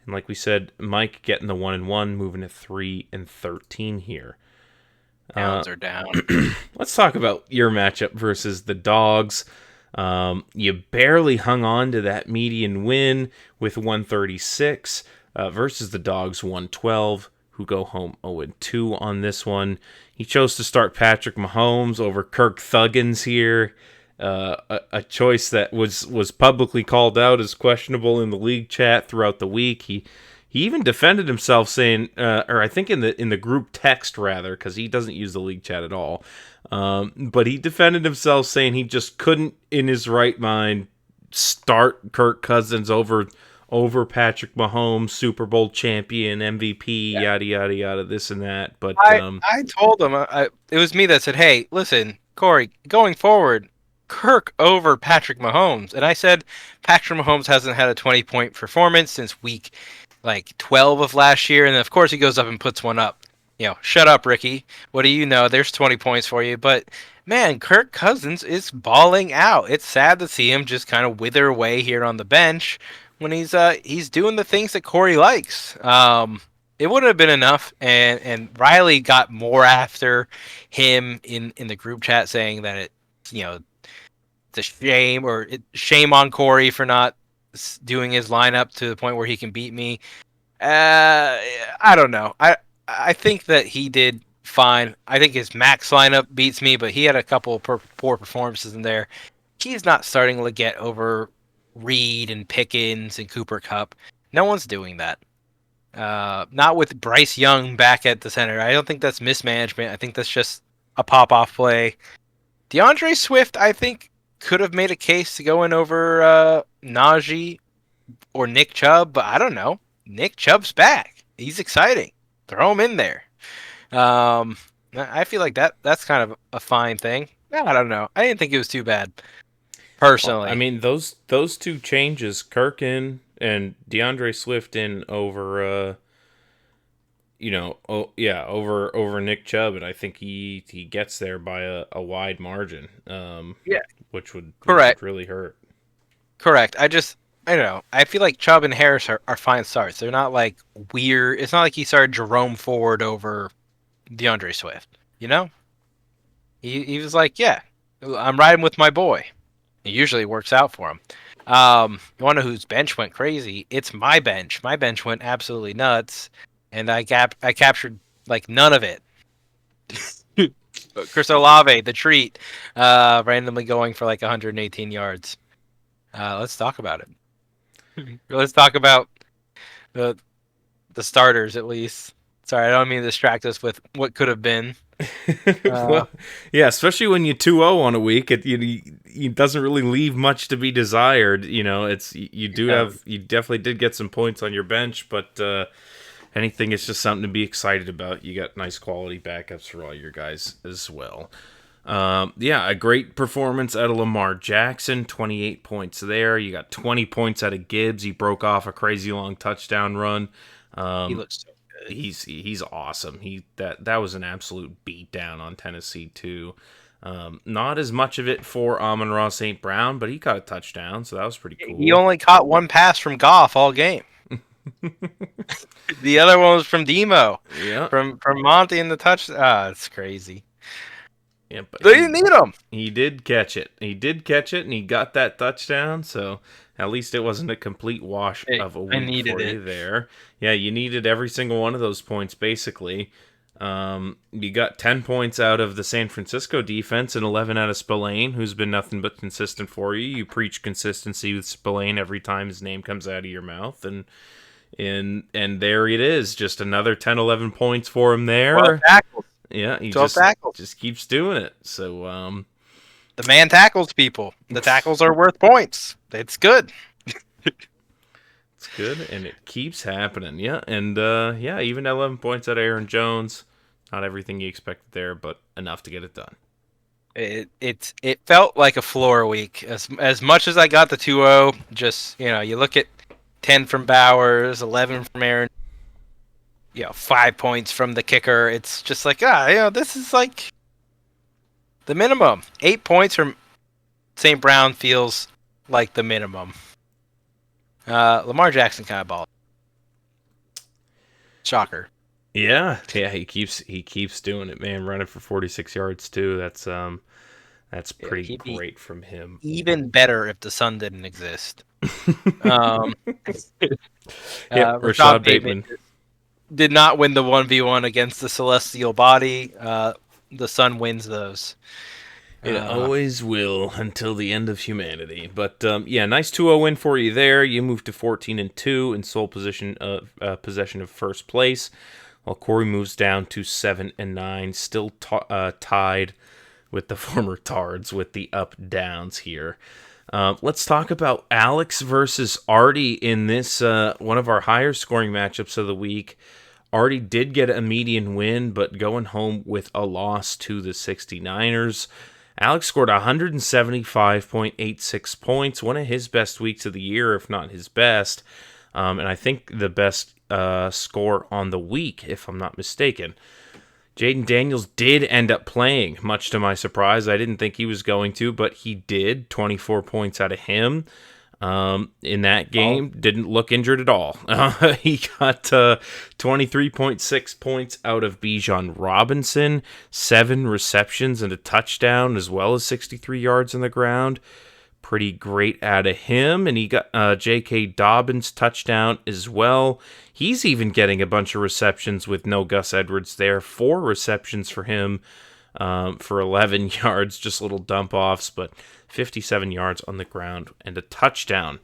like we said, Mike getting the 1-1, moving to 3-13 here. Downs are down. Let's talk about your matchup versus the Dogs. You barely hung on to that median win with 136 versus the Dogs 112, who go home 0-2 on this one. He chose to start Patrick Mahomes over Kirk Thuggins here. A choice that was publicly called out as questionable in the league chat throughout the week. He even defended himself, saying, or I think in the group text rather, because he doesn't use the league chat at all. But he defended himself, saying he just couldn't, in his right mind, start Kirk Cousins over Patrick Mahomes, Super Bowl champion, MVP, yada yada yada, this and that. But I told him it was me that said, "Hey, listen, Corey, going forward." Kirk over Patrick Mahomes. And I said Patrick Mahomes hasn't had a 20-point performance since week 12 of last year. And then, of course, he goes up and puts one up. Shut up, Ricky. What do you know? There's 20 points for you. But, man, Kirk Cousins is balling out. It's sad to see him just kind of wither away here on the bench when he's doing the things that Corey likes. It wouldn't have been enough, and Riley got more after him in the group chat saying that it's a shame on Corey for not doing his lineup to the point where he can beat me. I don't know. I think that he did fine. I think his max lineup beats me, but he had a couple of poor performances in there. He's not starting to get over Reed and Pickens and Cooper Kupp. No one's doing that. Not with Bryce Young back at the center. I don't think that's mismanagement. I think that's just a pop-off play. DeAndre Swift, I think, could have made a case to go in over Najee or Nick Chubb, but I don't know. Nick Chubb's back. He's exciting. Throw him in there. I feel like that's kind of a fine thing. I don't know. I didn't think it was too bad, personally. Well, I mean, those two changes, Kirk in and DeAndre Swift in over, over Nick Chubb, and I think he gets there by a wide margin. Which would really hurt. Correct. I don't know. I feel like Chubb and Harris are fine starts. They're not like weird. It's not like he started Jerome Ford over DeAndre Swift. He was like, yeah, I'm riding with my boy. It usually works out for him. You want to know whose bench went crazy? It's my bench. My bench went absolutely nuts, and I captured like none of it. Chris Olave, the treat, randomly going for like 118 yards. Let's talk about it. Let's talk about the starters at least. Sorry, I don't mean to distract us with what could have been. Well, yeah, especially when you 2-0 on a week, it doesn't really leave much to be desired. You definitely did get some points on your bench, but anything is just something to be excited about. You got nice quality backups for all your guys as well. A great performance out of Lamar Jackson, 28 points there. You got 20 points out of Gibbs. He broke off a crazy long touchdown run. He looks so good. He's awesome. That was an absolute beatdown on Tennessee too. Not as much of it for Amon-Ra St. Brown, but he caught a touchdown, so that was pretty cool. He only caught one pass from Goff all game. The other one was from Demo. Yeah. From Monty in the touch. It's crazy. Yeah, but they didn't need him. He did catch it. And he got that touchdown, so at least it wasn't a complete wash of a week for you there. Yeah, you needed every single one of those points, basically. You got 10 points out of the San Francisco defense and 11 out of Spillane, who's been nothing but consistent for you. You preach consistency with Spillane every time his name comes out of your mouth, and there it is. Just another 10, 11 points for him there. 12 tackles. Yeah, he just keeps doing it. So the man tackles people. The tackles are worth points. It's good. It's good, and it keeps happening. Yeah, and even 11 points out of Aaron Jones. Not everything you expected there, but enough to get it done. It felt like a floor week. As much as I got the 2-0, just you look at 10 from Bowers, 11 from Aaron. 5 points from the kicker. It's just like, this is like the minimum. 8 points from St. Brown feels like the minimum. Lamar Jackson kind of balled. Shocker. Yeah, he keeps doing it, man. Running for 46 yards too. That's pretty great from him. Even better if the sun didn't exist. Rashad Bateman did not win the 1v1 against the celestial body. The sun wins those. It always will until the end of humanity. But nice 2-0 win for you there. You move to 14-2 in sole possession of first place, while Corey moves down to 7-9, still tied with the former Tards with the up downs here. Let's talk about Alex versus Artie in this one of our higher scoring matchups of the week. Artie did get a median win, but going home with a loss to the 69ers. Alex scored 175.86 points, one of his best weeks of the year, if not his best. And I think the best score on the week, if I'm not mistaken. Jaden Daniels did end up playing, much to my surprise. I didn't think he was going to, but he did. 24 points out of him in that game. Didn't look injured at all. He got 23.6 points out of Bijan Robinson, 7 receptions and a touchdown, as well as 63 yards on the ground. Pretty great out of him. And he got J.K. Dobbins' touchdown as well. He's even getting a bunch of receptions with no Gus Edwards there. 4 receptions for him for 11 yards, just little dump-offs, but 57 yards on the ground and a touchdown.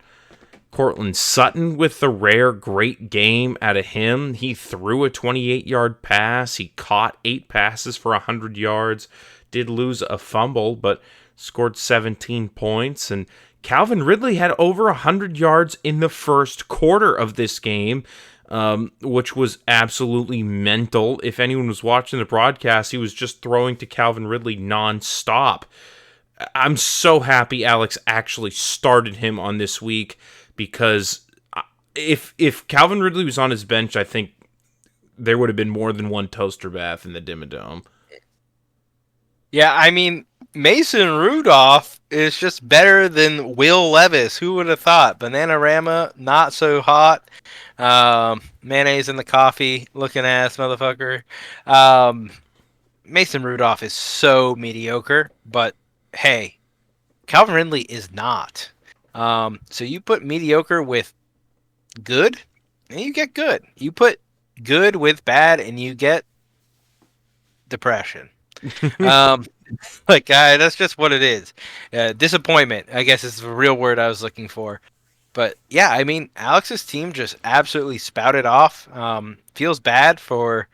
Cortland Sutton with the rare great game out of him. He threw a 28-yard pass. He caught 8 passes for 100 yards. Did lose a fumble, but scored 17 points. And Calvin Ridley had over 100 yards in the first quarter of this game, which was absolutely mental. If anyone was watching the broadcast, he was just throwing to Calvin Ridley nonstop. I'm so happy Alex actually started him on this week, because if Calvin Ridley was on his bench, I think there would have been more than one toaster bath in the Dimmadome. Yeah, I mean, Mason Rudolph is just better than Will Levis. Who would have thought? Bananarama, not so hot. Mayonnaise in the coffee, looking ass motherfucker. Mason Rudolph is so mediocre, but hey, Calvin Ridley is not. So you put mediocre with good, and you get good. You put good with bad, and you get depression. That's just what it is. Disappointment, I guess, is the real word I was looking for. But yeah, I mean, Alex's team just absolutely spouted off. Feels bad for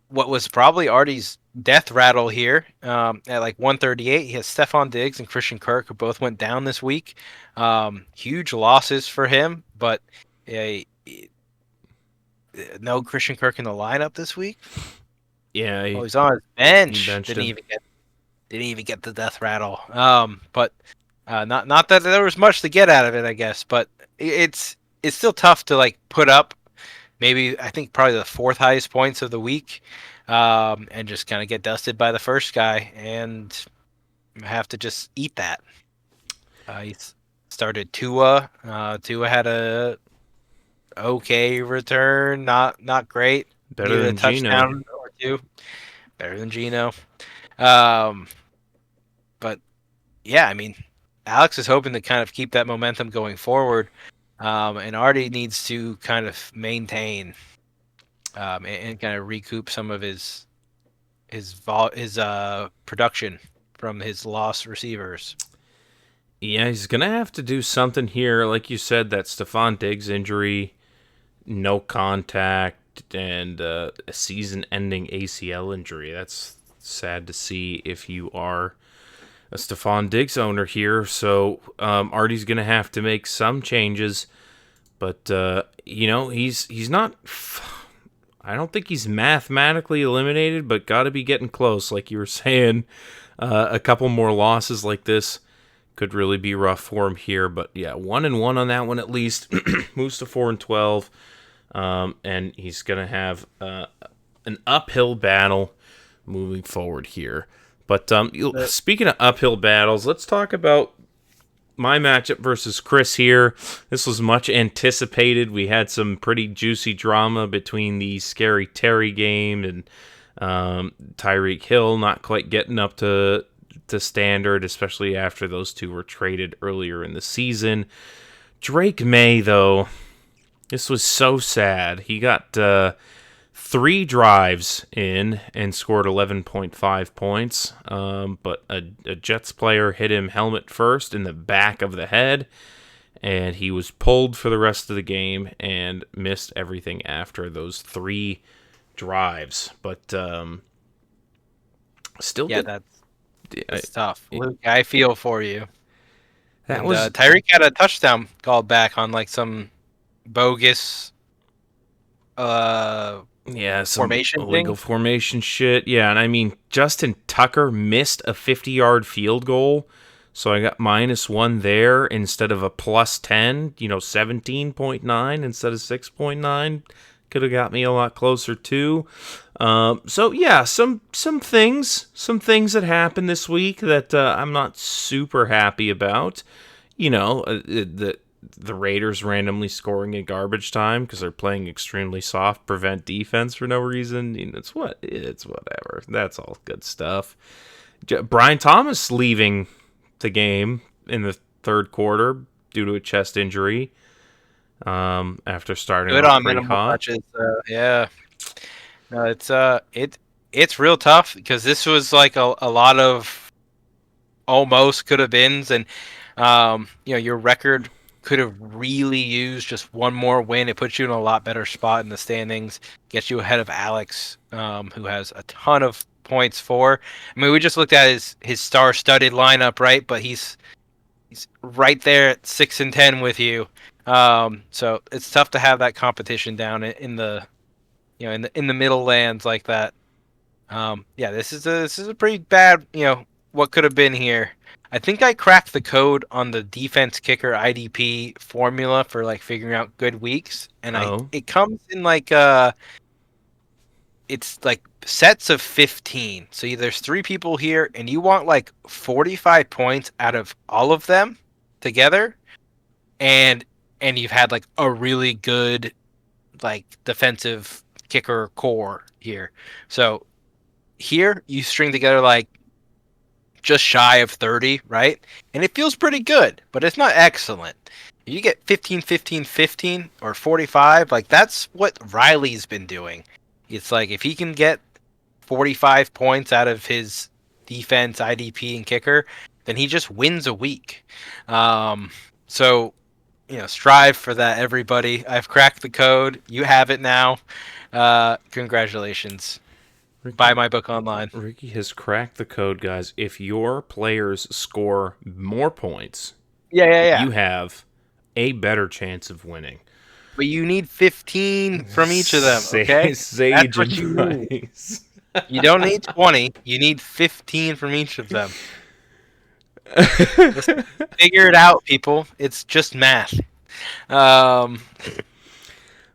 what was probably Artie's death rattle here. At like 138, he has Stephon Diggs and Christian Kirk, who both went down this week. Huge losses for him, but no Christian Kirk in the lineup this week. Yeah, he's on his bench. Didn't even get the death rattle. But not that there was much to get out of it, I guess. But it's still tough to like put up. Maybe I think probably the 4th highest points of the week, and just kind of get dusted by the first guy and have to just eat that. He started Tua. Tua had a okay return, not great. Better than touchdown Geno. Or two. Better than Geno. But yeah, I mean, Alex is hoping to kind of keep that momentum going forward. And Artie needs to kind of maintain and kind of recoup some of his production from his lost receivers. Yeah, he's going to have to do something here. Like you said, that Stephon Diggs injury, no contact, and a season-ending ACL injury. That's sad to see if you are a Stephon Diggs owner here. So Artie's going to have to make some changes. But, he's not... I don't think he's mathematically eliminated, but got to be getting close. Like you were saying, a couple more losses like this could really be rough for him here. But, yeah, 1-1 on that one at least. Moves to 4-12. And he's going to have an uphill battle moving forward here. But speaking of uphill battles, let's talk about my matchup versus Chris here. This was much anticipated. We had some pretty juicy drama between the Scary Terry game and Tyreek Hill not quite getting up to standard, especially after those two were traded earlier in the season. Drake May, though, this was so sad. He got 3 drives in and scored 11.5 points, but a Jets player hit him helmet first in the back of the head, and he was pulled for the rest of the game and missed everything after those 3 drives. But still, yeah, that's tough. Luke, I feel for you. That was Tyreek had a touchdown called back on like some bogus Yeah, some formation illegal thing. formation shit. Yeah, and I mean, Justin Tucker missed a 50-yard field goal, so I got -1 there instead of a +10, 17.9 instead of 6.9. Could have got me a lot closer too. So yeah, some things that happened this week that I'm not super happy about. The Raiders randomly scoring in garbage time because they're playing extremely soft prevent defense for no reason. It's whatever. That's all good stuff. Brian Thomas leaving the game in the third quarter due to a chest injury. After starting Good off on pretty minimal hot. touches. Yeah, no, it's real tough because this was like a lot of almost could have beens, and your record could have really used just one more win. It puts you in a lot better spot in the standings, gets you ahead of Alex, who has a ton of points for. I mean, we just looked at his star-studded lineup, right? But he's right there at 6-10 with you. So it's tough to have that competition down in the in the middle lands like that. Yeah, this is a pretty bad, what could have been here. I think I cracked the code on the defense kicker IDP formula for like figuring out good weeks, and Oh, it comes in like it's like sets of 15. So there's three people here, and you want like 45 points out of all of them together, and you've had like a really good like defensive kicker core here. So here you string together like just shy of 30, right? And it feels pretty good, but it's not excellent. If you get 15, 15, 15, or 45, like that's what Riley's been doing. It's like if he can get 45 points out of his defense, IDP, and kicker, then he just wins a week. So, strive for that, everybody. I've cracked the code. You have it now. Congratulations. Buy Ricky, my book online. Ricky has cracked the code, guys. If your players score more points, Yeah, yeah, yeah. you have a better chance of winning. But you need 15 from each of them, okay? That's Sage what you need. advice. You don't need 20. You need 15 from each of them. Just figure it out, people. It's just math. Um,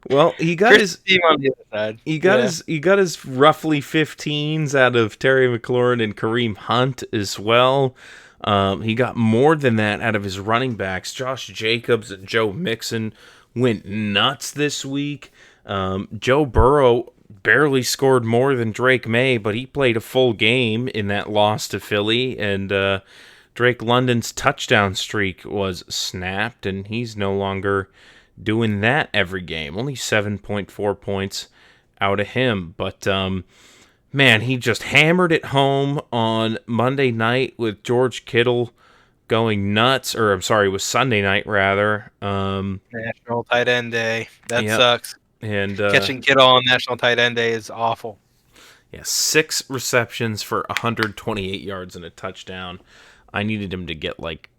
Well, he got Chris his team on the other side. he got his roughly 15s out of Terry McLaurin and Kareem Hunt as well. He got more than that out of his running backs. Josh Jacobs and Joe Mixon went nuts this week. Joe Burrow barely scored more than Drake May, but he played a full game in that loss to Philly. And Drake London's touchdown streak was snapped, and he's no longer doing that every game. Only 7.4 points out of him. But, man, he just hammered it home on Monday night with George Kittle going nuts. Or, I'm sorry, it was Sunday night, rather. National Tight End Day. That Yep. sucks. And Catching Kittle on National Tight End Day is awful. yeah, 6 receptions for 128 yards and a touchdown. I needed him to get like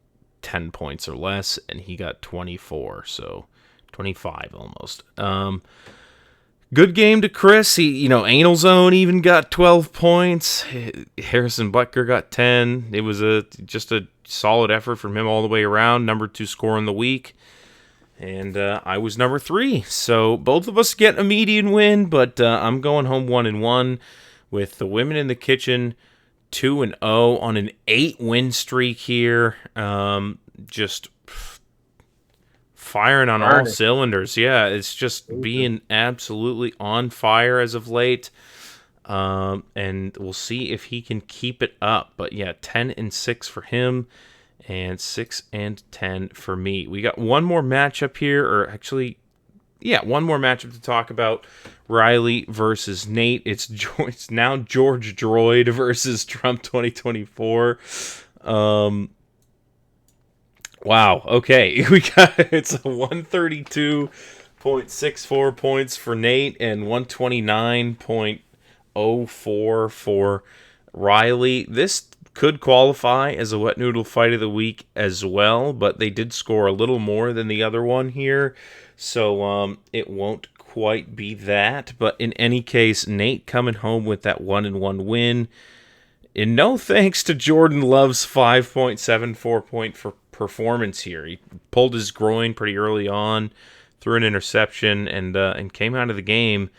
10 points or less, and he got 24, so 25 almost. Good game to Chris. He, Anal Zone even got 12 points. Harrison Butker got 10. It was just a solid effort from him all the way around. Number 2 score in the week. And I was number 3. So both of us get a median win, but I'm going home 1-1 with the women in the kitchen 2-0 on an 8-win streak here. Just firing on all cylinders. Yeah, it's just being absolutely on fire as of late. And we'll see if he can keep it up. But yeah, 10-6 for him and 6-10 for me. We got one more matchup here, or actually, yeah, one more matchup to talk about. Riley versus Nate. It's now George Droid versus Trump 2024. Wow. Okay, it's a 132.64 points for Nate and 129.04 for Riley. This could qualify as a wet noodle fight of the week as well, but they did score a little more than the other one here, so it won't quite be that. But in any case, Nate coming home with that 1-1 win. And no thanks to Jordan Love's 5.74 point for performance here. He pulled his groin pretty early on, threw an interception, and came out of the game.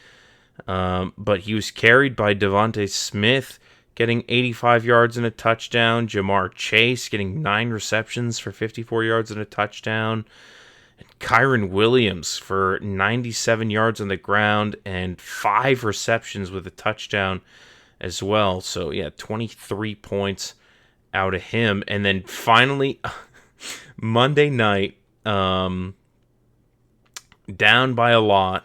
But he was carried by Devontae Smith, getting 85 yards and a touchdown. Jamar Chase getting 9 receptions for 54 yards and a touchdown. And Kyron Williams for 97 yards on the ground and 5 receptions with a touchdown as well. So, yeah, 23 points out of him. And then finally, Monday night, down by a lot,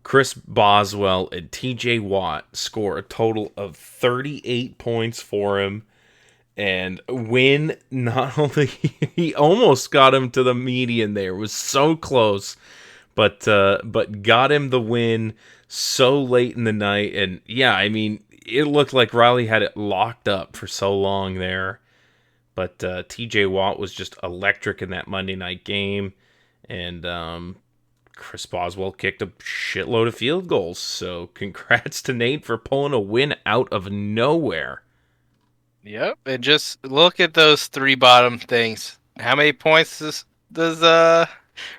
Chris Boswell and TJ Watt score a total of 38 points for him and win. Not only he almost got him to the median there, it was so close, but got him the win so late in the night. And yeah, I mean, it looked like Riley had it locked up for so long there, but TJ Watt was just electric in that Monday night game, and Chris Boswell kicked a shitload of field goals. So congrats to Nate for pulling a win out of nowhere. Yep, and just look at those 3 bottom things. How many points does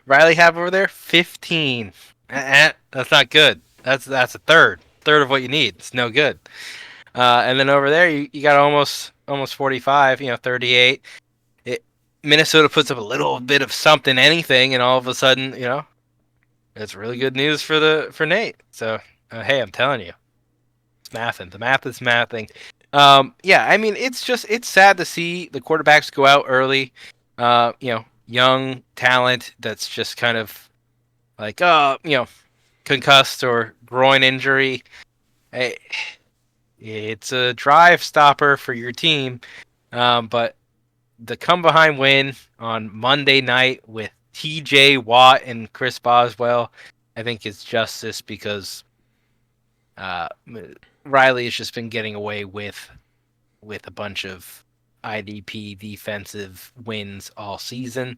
Riley have over there? 15. That's not good. That's a third of what you need. It's no good. And then over there, you got almost 45. 38. Minnesota puts up a little bit of something, anything, and all of a sudden, it's really good news for Nate. So hey, I'm telling you, it's mathing. The math is mathing. Yeah, I mean, it's sad to see the quarterbacks go out early. Young talent that's just kind of like, concussed or groin injury. It's a drive stopper for your team. But the come behind win on Monday night with TJ Watt and Chris Boswell, I think is justice because Riley has just been getting away with a bunch of IDP defensive wins all season.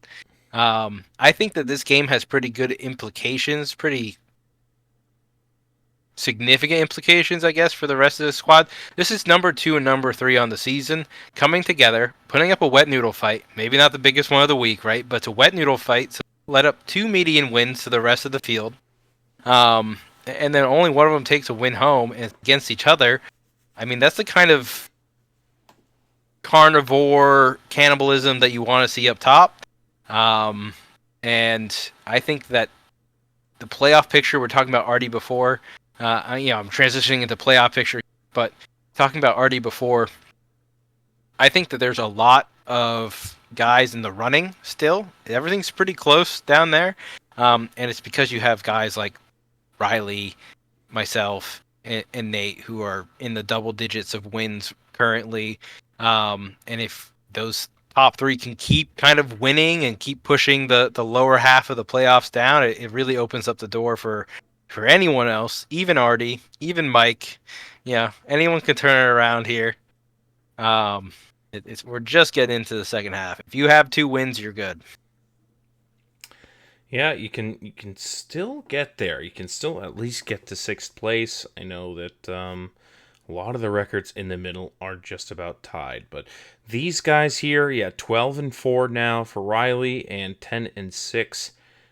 I think that this game has pretty good implications, pretty significant implications, I guess, for the rest of the squad. This is number 2 and number 3 on the season coming together, putting up a wet noodle fight. Maybe not the biggest one of the week, right? But it's a wet noodle fight. So led up 2 median wins to the rest of the field. And then only one of them takes a win home against each other. I mean, that's the kind of carnivore cannibalism that you want to see up top. And I think that the playoff picture, we're talking about Artie before. I'm transitioning into playoff picture, but talking about Artie before, I think that there's a lot of guys in the running still. Everything's pretty close down there. And it's because you have guys like Riley, myself, and Nate who are in the double digits of wins currently. And if those top 3 can keep kind of winning and keep pushing the lower half of the playoffs down, it really opens up the door for anyone else, even Artie, even Mike. Yeah, anyone can turn it around here. We're just getting into the second half. If you have 2 wins, you're good. Yeah, you can still get there. You can still at least get to 6th place. I know that a lot of the records in the middle are just about tied, but these guys here, 12-4 now for Riley and 10-6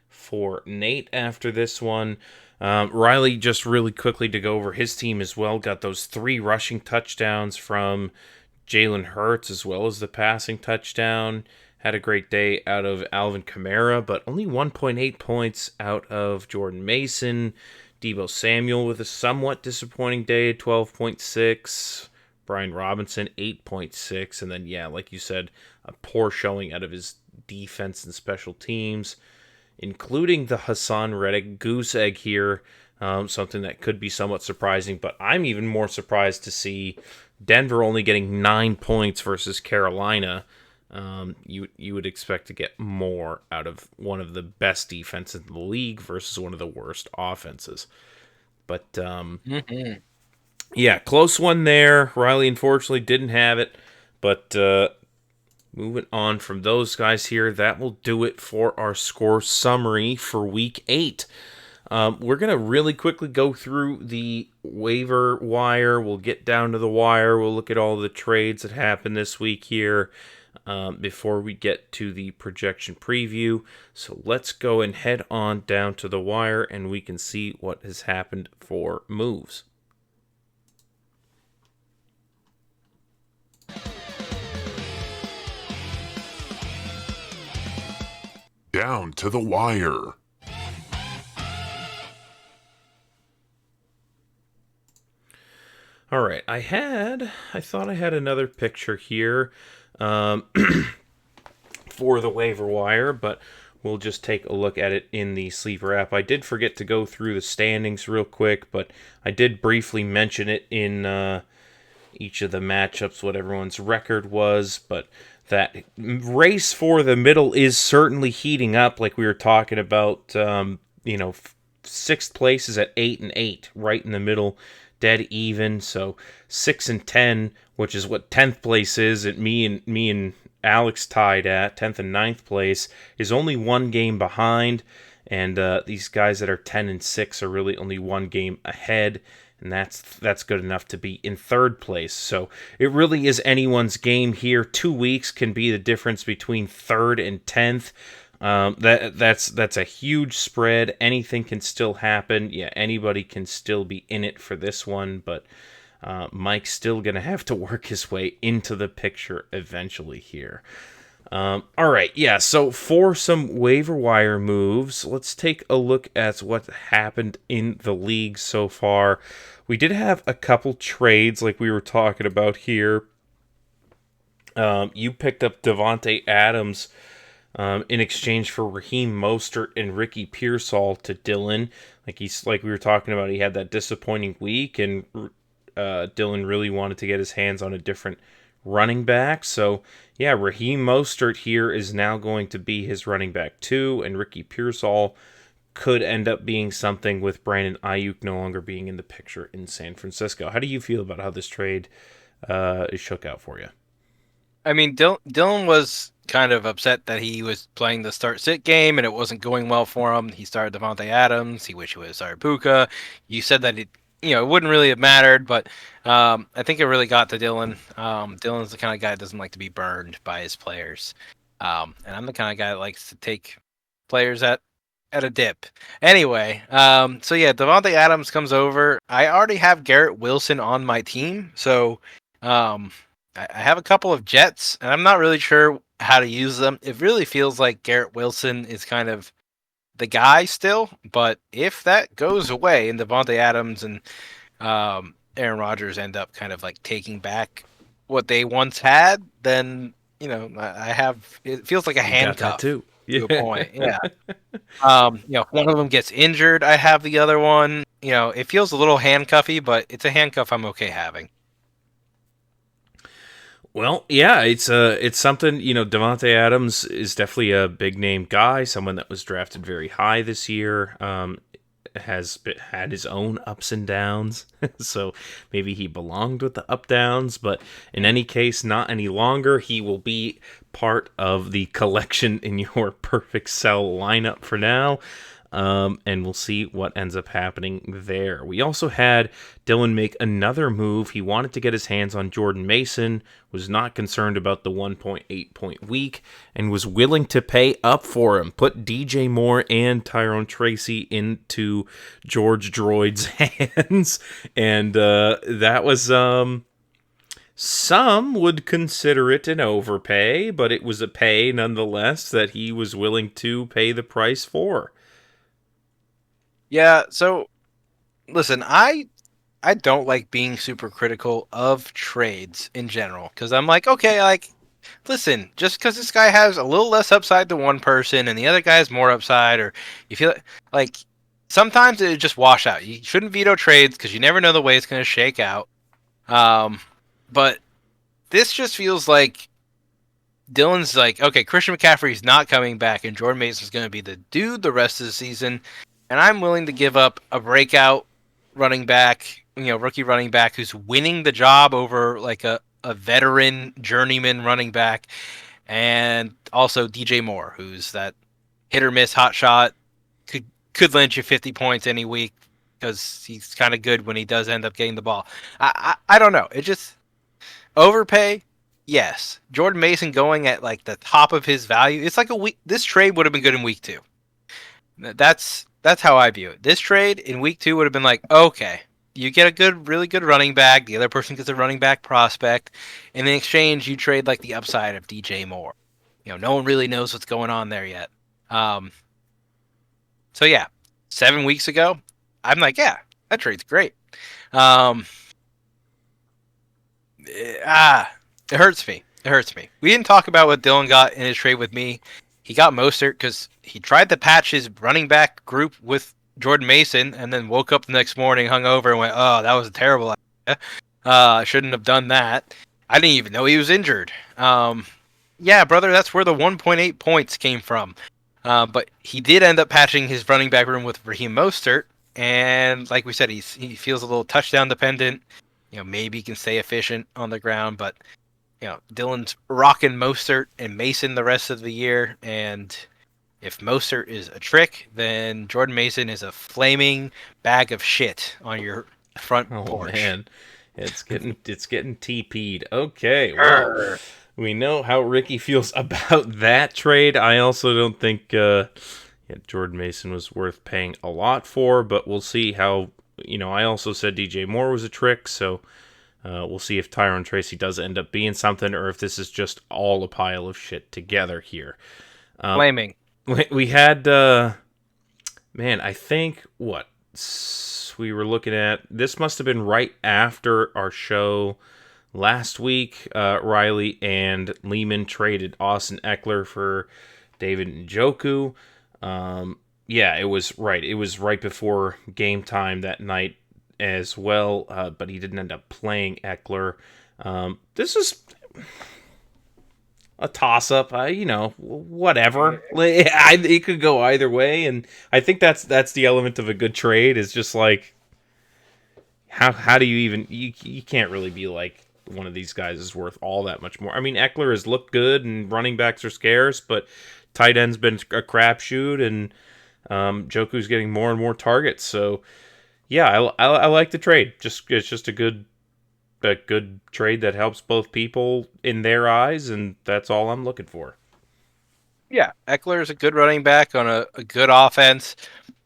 for Nate after this one. Riley, just really quickly to go over his team as well, got those 3 rushing touchdowns from Jalen Hurts as well as the passing touchdown. Had a great day out of Alvin Kamara, but only 1.8 points out of Jordan Mason. Deebo Samuel with a somewhat disappointing day at 12.6. Brian Robinson, 8.6. And then, like you said, a poor showing out of his defense and special teams, including the Hassan Reddick goose egg here. Something that could be somewhat surprising, but I'm even more surprised to see Denver only getting 9 points versus Carolina. You would expect to get more out of one of the best defenses in the league versus one of the worst offenses. But close one there. Riley unfortunately didn't have it, but moving on from those guys here, that will do it for our score summary for Week 8. We're going to really quickly go through the waiver wire. We'll get down to the wire. We'll look at all the trades that happened this week here before we get to the projection preview. So let's go and head on down to the wire, and we can see what has happened for moves. Down to the wire. All right, I thought I had another picture here for the waiver wire, but we'll just take a look at it in the Sleeper app. I did forget to go through the standings real quick, but I did briefly mention it in each of the matchups, what everyone's record was, but that race for the middle is certainly heating up, like we were talking about. Sixth place is at 8-8, right in the middle, dead even. So 6-10, which is what 10th place is, and me and Alex tied at 10th and 9th place, is only one game behind, and these guys that are 10-6 are really only one game ahead. And that's good enough to be in third place. So it really is anyone's game here. 2 weeks can be the difference between third and 10th. That's a huge spread. Anything can still happen. Yeah, anybody can still be in it for this one, but Mike's still gonna have to work his way into the picture eventually here. All right, yeah, so for some waiver wire moves, let's take a look at what happened in the league so far. We did have a couple trades like we were talking about here. You picked up Davante Adams in exchange for Raheem Mostert and Ricky Pearsall to Dylan. Like we were talking about, he had that disappointing week, and Dylan really wanted to get his hands on a different running back. So, yeah, Raheem Mostert here is now going to be his running back too, and Ricky Pearsall could end up being something with Brandon Ayuk no longer being in the picture in San Francisco. How do you feel about how this trade shook out for you? I mean, Dylan was kind of upset that he was playing the start-sit game and it wasn't going well for him. He started Davante Adams. He wished he would have started Puka. You said that it wouldn't really have mattered, but I think it really got to Dylan. Dylan's the kind of guy that doesn't like to be burned by his players, and I'm the kind of guy that likes to take players at a dip. Anyway, so yeah, Davante Adams comes over. I already have Garrett Wilson on my team, so I have a couple of Jets, and I'm not really sure how to use them. It really feels like Garrett Wilson is kind of the guy still, but if that goes away and Davante Adams and Aaron Rodgers end up kind of like taking back what they once had, then I have, it feels like a handcuff. Got that too. Yeah. To a point. Yeah. If one of them gets injured, I have the other one. It feels a little handcuffy, but it's a handcuff I'm okay having. Well, yeah, it's something, Davante Adams is definitely a big name guy, someone that was drafted very high this year, has had his own ups and downs, so maybe he belonged with the up downs, but in any case, not any longer. He will be part of the collection in your perfect sell lineup for now. And we'll see what ends up happening there. We also had Dylan make another move. He wanted to get his hands on Jordan Mason, was not concerned about the 1.8 point week, and was willing to pay up for him. Put DJ Moore and Tyrone Tracy into George Droid's hands. And that was... some would consider it an overpay, but it was a pay nonetheless that he was willing to pay the price for. Yeah, so listen, I don't like being super critical of trades in general, because I'm like, okay, listen, just because this guy has a little less upside than one person and the other guy has more upside, or you feel like sometimes it just wash out. You shouldn't veto trades because you never know the way it's going to shake out. But this just feels like Dylan's like, okay, Christian McCaffrey's not coming back, and Jordan Mason's going to be the dude the rest of the season. And I'm willing to give up a breakout running back, rookie running back who's winning the job over like a veteran journeyman running back. And also DJ Moore, who's that hit or miss hot shot, could could lend you 50 points any week because he's kind of good when he does end up getting the ball. I don't know. It just overpay. Yes, Jordan Mason going at like the top of his value. It's like a week. This trade would have been good in week 2. That's how I view it. This trade in week 2 would have been like, okay, you get a really good running back. The other person gets a running back prospect. In exchange, you trade like the upside of DJ Moore. No one really knows what's going on there yet. So yeah, 7 weeks ago, I'm like, yeah, that trade's great. It hurts me. It hurts me. We didn't talk about what Dylan got in his trade with me. He got Mostert because he tried to patch his running back group with Jordan Mason and then woke up the next morning hungover and went, oh, that was a terrible idea. I shouldn't have done that. I didn't even know he was injured. Yeah, brother, that's where the 1.8 points came from. But he did end up patching his running back room with Raheem Mostert. And like we said, he feels a little touchdown dependent. Maybe he can stay efficient on the ground, but Dylan's rocking Mostert and Mason the rest of the year, and if Mostert is a trick, then Jordan Mason is a flaming bag of shit on your front porch. Oh man, it's getting TP'd. Okay, well, we know how Ricky feels about that trade. I also don't think Jordan Mason was worth paying a lot for, but we'll see how. I also said DJ Moore was a trick, so we'll see if Tyrone Tracy does end up being something, or if this is just all a pile of shit together here. Flaming. We had, man, I think, we were looking at, this must have been right after our show last week. Riley and Lehman traded Austin Eckler for David Njoku. Yeah, it was right. It was right before game time that night as well, but he didn't end up playing Eckler. This is a toss-up, whatever. It could go either way, and I think that's the element of a good trade, is just like, how do you even, you can't really be like, one of these guys is worth all that much more. I mean, Eckler has looked good, and running backs are scarce, but tight end's been a crapshoot, and Joku's getting more and more targets, so yeah, I like the trade. It's just a good trade that helps both people in their eyes, and that's all I'm looking for. Yeah, Eckler is a good running back on a good offense.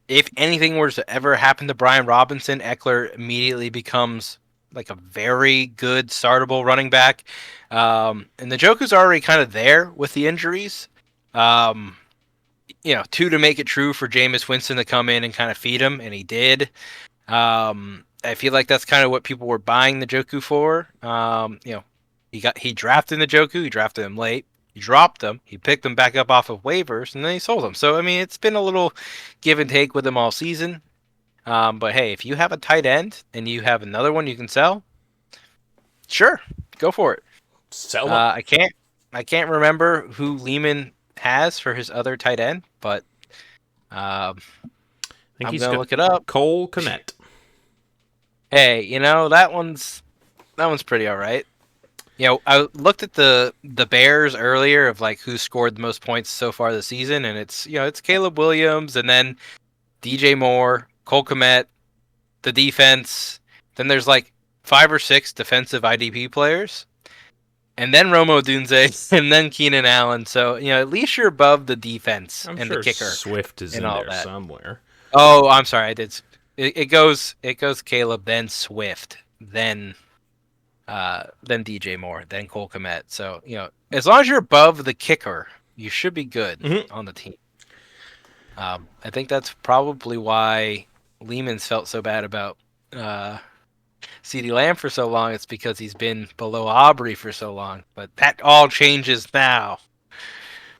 If anything were to ever happen to Brian Robinson, Eckler immediately becomes like a very good startable running back. And the Joku's already kind of there with the injuries. 2 to make it true for Jameis Winston to come in and kind of feed him, and he did. I feel like that's kind of what people were buying the Njoku for. He drafted the Njoku, he drafted him late, he dropped him, he picked him back up off of waivers, and then he sold him. So I mean, it's been a little give and take with him all season. But hey, if you have a tight end and you have another one you can sell, sure, go for it. Sell him. I can't remember who Lehman has for his other tight end, but I'm gonna look it up. Cole Kmet. Hey, that one's pretty all right. I looked at the Bears earlier of like who scored the most points so far this season, and it's Caleb Williams, and then DJ Moore, Cole Kmet, the defense. Then there's like 5 or 6 defensive IDP players, and then Rome Odunze, and then Keenan Allen. So at least you're above the defense I'm and sure the kicker. Swift is in there somewhere. Oh, I'm sorry, I did. It goes Caleb, then Swift, then DJ Moore, then Cole Kmet. So as long as you're above the kicker, you should be good on the team. I think that's probably why Lehman's felt so bad about CeeDee Lamb for so long. It's because he's been below Aubrey for so long. But that all changes now.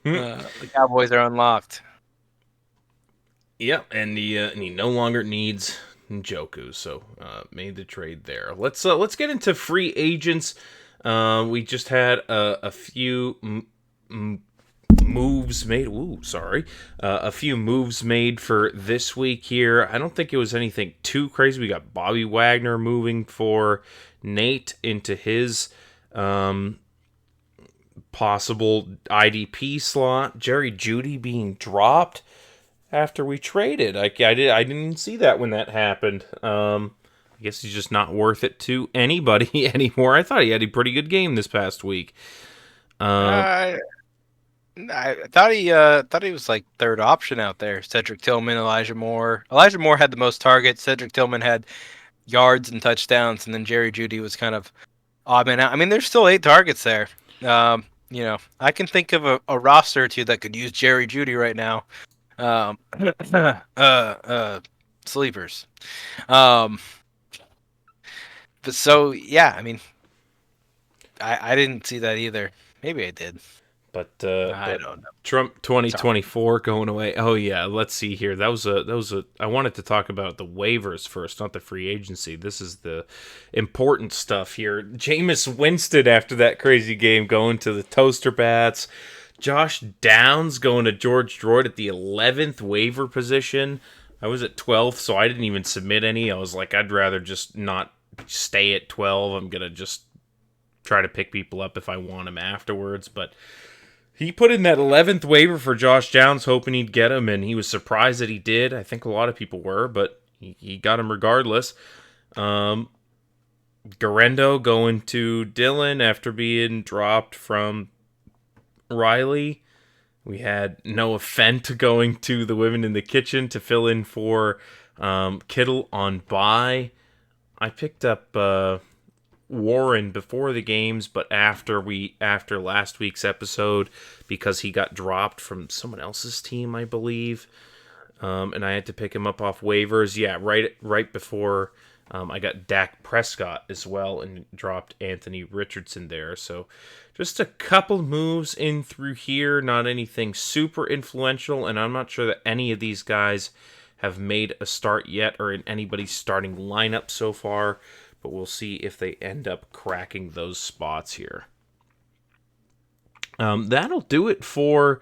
The Cowboys are unlocked. Yep, and he no longer needs Njoku, so made the trade there. Let's get into free agents. We just had a few moves made. A few moves made for this week here. I don't think it was anything too crazy. We got Bobby Wagner moving for Nate into his possible IDP slot. Jerry Jeudy being dropped. after we traded. I didn't even see that when that happened. I guess he's just not worth it to anybody anymore. I thought he had a pretty good game this past week. I thought he was like third option out there. Cedric Tillman, Elijah Moore. Elijah Moore had the most targets. Cedric Tillman had yards and touchdowns, and then Jerry Jeudy was kind of odd man out. I mean, there's still 8 targets there. I can think of a roster or two that could use Jerry Jeudy right now. Um, sleepers. Um, but so yeah, I mean, I didn't see that either. Maybe I did. But I don't know. Trump 2024 going away. Oh yeah, let's see here. That was a. I wanted to talk about the waivers first, not the free agency. This is the important stuff here. Jameis Winston after that crazy game going to the toaster bats. Josh Downs going to George Droid at the 11th waiver position. I was at 12th, so I didn't even submit any. I was like, I'd rather just not stay at 12. I'm gonna just try to pick people up if I want them afterwards, but. He put in that 11th waiver for Josh Downs, hoping he'd get him, and he was surprised that he did. I think a lot of people were, but he got him regardless. Garendo going to Dylan after being dropped from Riley. We had Noah Fent going to the Women in the Kitchen to fill in for Kittle on bye. I picked up Warren before the games, but after last week's episode, because he got dropped from someone else's team, I believe, and I had to pick him up off waivers. Yeah, right before I got Dak Prescott as well, and dropped Anthony Richardson there. So just a couple moves in through here, not anything super influential, and I'm not sure that any of these guys have made a start yet or in anybody's starting lineup so far. But we'll see if they end up cracking those spots here. That'll do it for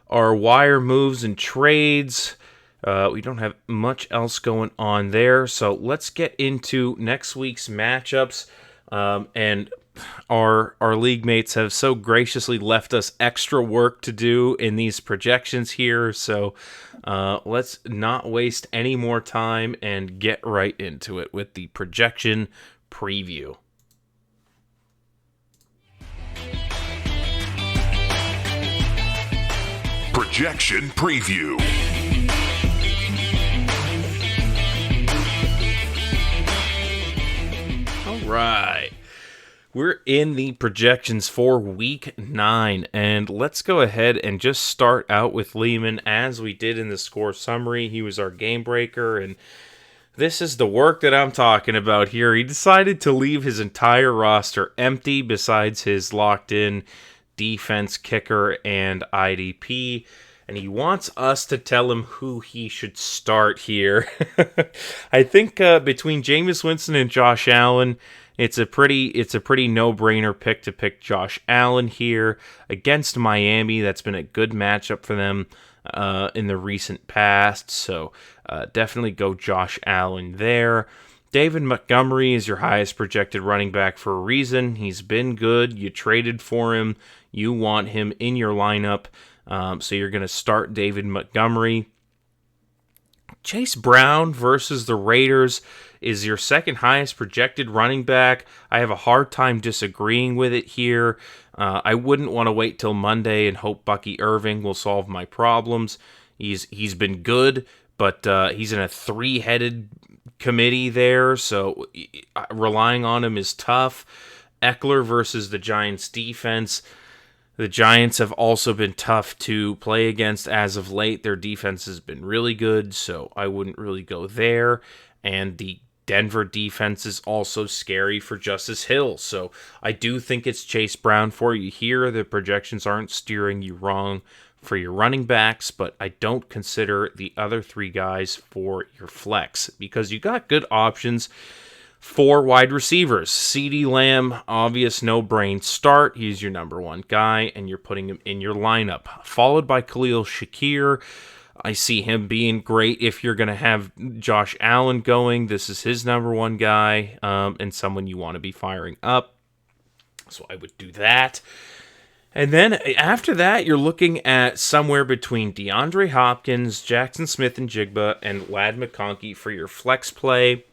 our wire moves and trades. We don't have much else going on there. So let's get into next week's matchups. And our league mates have so graciously left us extra work to do in these projections here. So let's not waste any more time and get right into it with the projection preview. Projection preview. All right. We're in the projections for week 9, and let's go ahead and just start out with Lehman as we did in the score summary. He was our game breaker, and this is the work that I'm talking about here. He decided to leave his entire roster empty besides his locked-in defense, kicker, and IDP, and he wants us to tell him who he should start here. I think between Jameis Winston and Josh Allen, it's a pretty no-brainer pick to pick Josh Allen here against Miami. That's been a good matchup for them in the recent past, so definitely go Josh Allen there. David Montgomery is your highest projected running back for a reason. He's been good. You traded for him. You want him in your lineup, so you're going to start David Montgomery. Chase Brown versus the Raiders is your second highest projected running back. I have a hard time disagreeing with it here. I wouldn't want to wait till Monday and hope Bucky Irving will solve my problems. He's been good, but he's in a 3-headed committee there, so relying on him is tough. Eckler versus the Giants defense. The Giants have also been tough to play against as of late. Their defense has been really good, so I wouldn't really go there. And the Denver defense is also scary for Justice Hill, so I do think it's Chase Brown for you here. The projections aren't steering you wrong for your running backs, but I don't consider the other 3 guys for your flex because you got good options. 4 wide receivers. CeeDee Lamb, obvious no-brain start. He's your number 1 guy, and you're putting him in your lineup. Followed by Khalil Shakir. I see him being great if you're going to have Josh Allen going. This is his number 1 guy, and someone you want to be firing up. So I would do that. And then after that, you're looking at somewhere between DeAndre Hopkins, Jackson Smith and Jigba, and Lad McConkey for your flex play.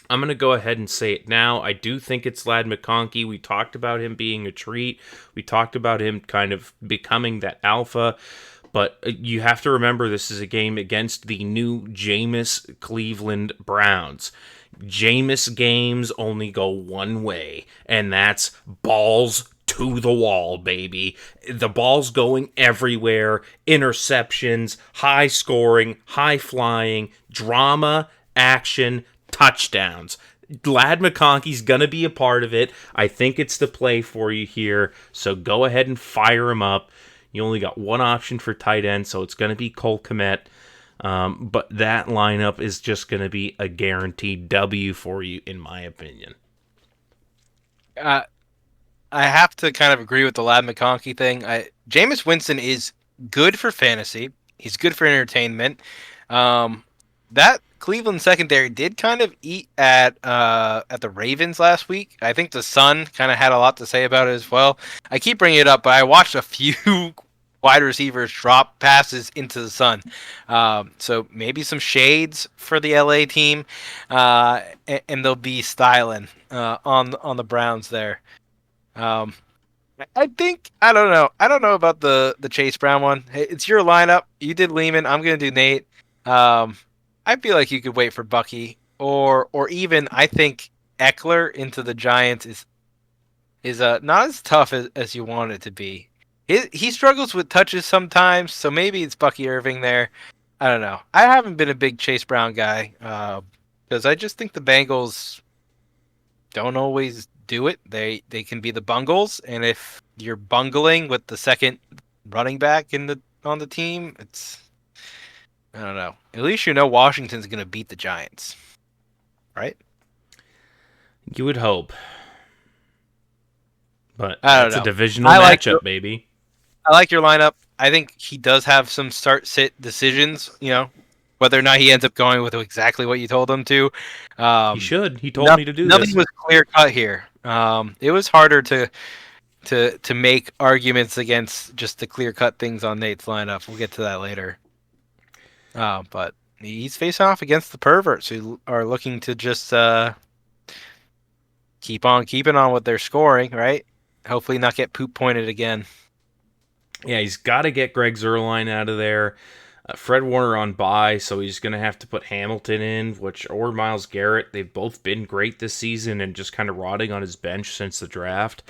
I'm going to go ahead and say it now. I do think it's Lad McConkey. We talked about him being a treat. We talked about him kind of becoming that alpha. But you have to remember this is a game against the new Jameis Cleveland Browns. Jameis games only go one way, and that's balls to the wall, baby. The ball's going everywhere. Interceptions, high scoring, high flying, drama, action, touchdowns. Lad McConkey's going to be a part of it. I think it's the play for you here, so go ahead and fire him up. You only got one option for tight end, so it's going to be Cole Kmet. But that lineup is just going to be a guaranteed W for you, in my opinion. I have to kind of agree with the Lad McConkey thing. Jameis Winston is good for fantasy. He's good for entertainment. That Cleveland secondary did kind of eat at the Ravens last week. I think the Sun kind of had a lot to say about it as well. I keep bringing it up, but I watched a few wide receivers drop passes into the Sun. So maybe some shades for the LA team, and they'll be styling on the Browns there. I think I don't know. I don't know about the Chase Brown one. Hey, it's your lineup. You did Lehman. I'm gonna do Nate. I feel like you could wait for Bucky or even I think Eckler into the Giants is not as tough as you want it to be. He struggles with touches sometimes, so maybe it's Bucky Irving there. I don't know. I haven't been a big Chase Brown guy because I just think the Bengals don't always do it. They can be the bungles, and if you're bungling with the second running back on the team, I don't know. At least you know Washington's going to beat the Giants, right? You would hope. But I don't that's know. a divisional matchup, baby. I like your lineup. I think he does have some start-sit decisions, whether or not he ends up going with exactly what you told him to. He should. He told me to do nothing this. Nothing was clear-cut here. It was harder to make arguments against just the clear-cut things on Nate's lineup. We'll get to that later. But he's facing off against the perverts who are looking to just keep on keeping on what they're scoring, right? Hopefully not get poop pointed again. Yeah, he's got to get Greg Zuerlein out of there. Fred Warner on bye, so he's going to have to put Hamilton in, or Myles Garrett. They've both been great this season and just kind of rotting on his bench since the draft.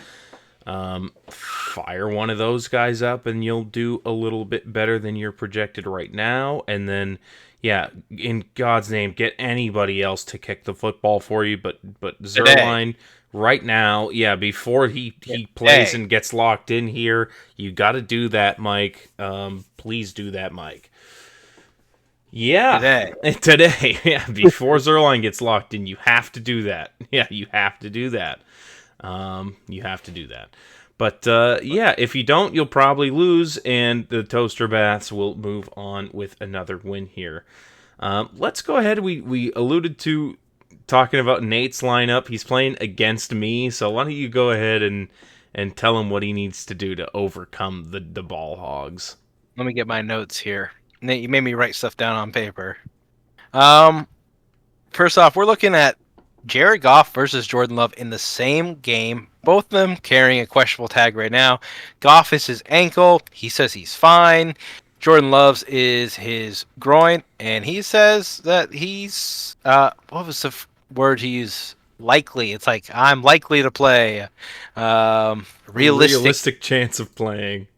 Fire one of those guys up and you'll do a little bit better than you're projected right now. And then, yeah, in God's name, get anybody else to kick the football for you. But Zuerlein right now, yeah, before he plays and gets locked in here, you got to do that, Mike. Please do that, Mike. Yeah, today, yeah, before Zuerlein gets locked in, you have to do that. Yeah, you have to do that. You have to do that. But, yeah, if you don't, you'll probably lose, and the Toaster Baths will move on with another win here. Let's go ahead. We alluded to talking about Nate's lineup. He's playing against me, so why don't you go ahead and tell him what he needs to do to overcome the ball hogs. Let me get my notes here. Nate, you made me write stuff down on paper. First off, we're looking at Jared Goff versus Jordan Love in the same game. Both of them carrying a questionable tag right now. Goff is his ankle. He says he's fine. Jordan Love's is his groin, and he says that he's what was the word he used? Likely. It's like I'm likely to play. Realistic chance of playing.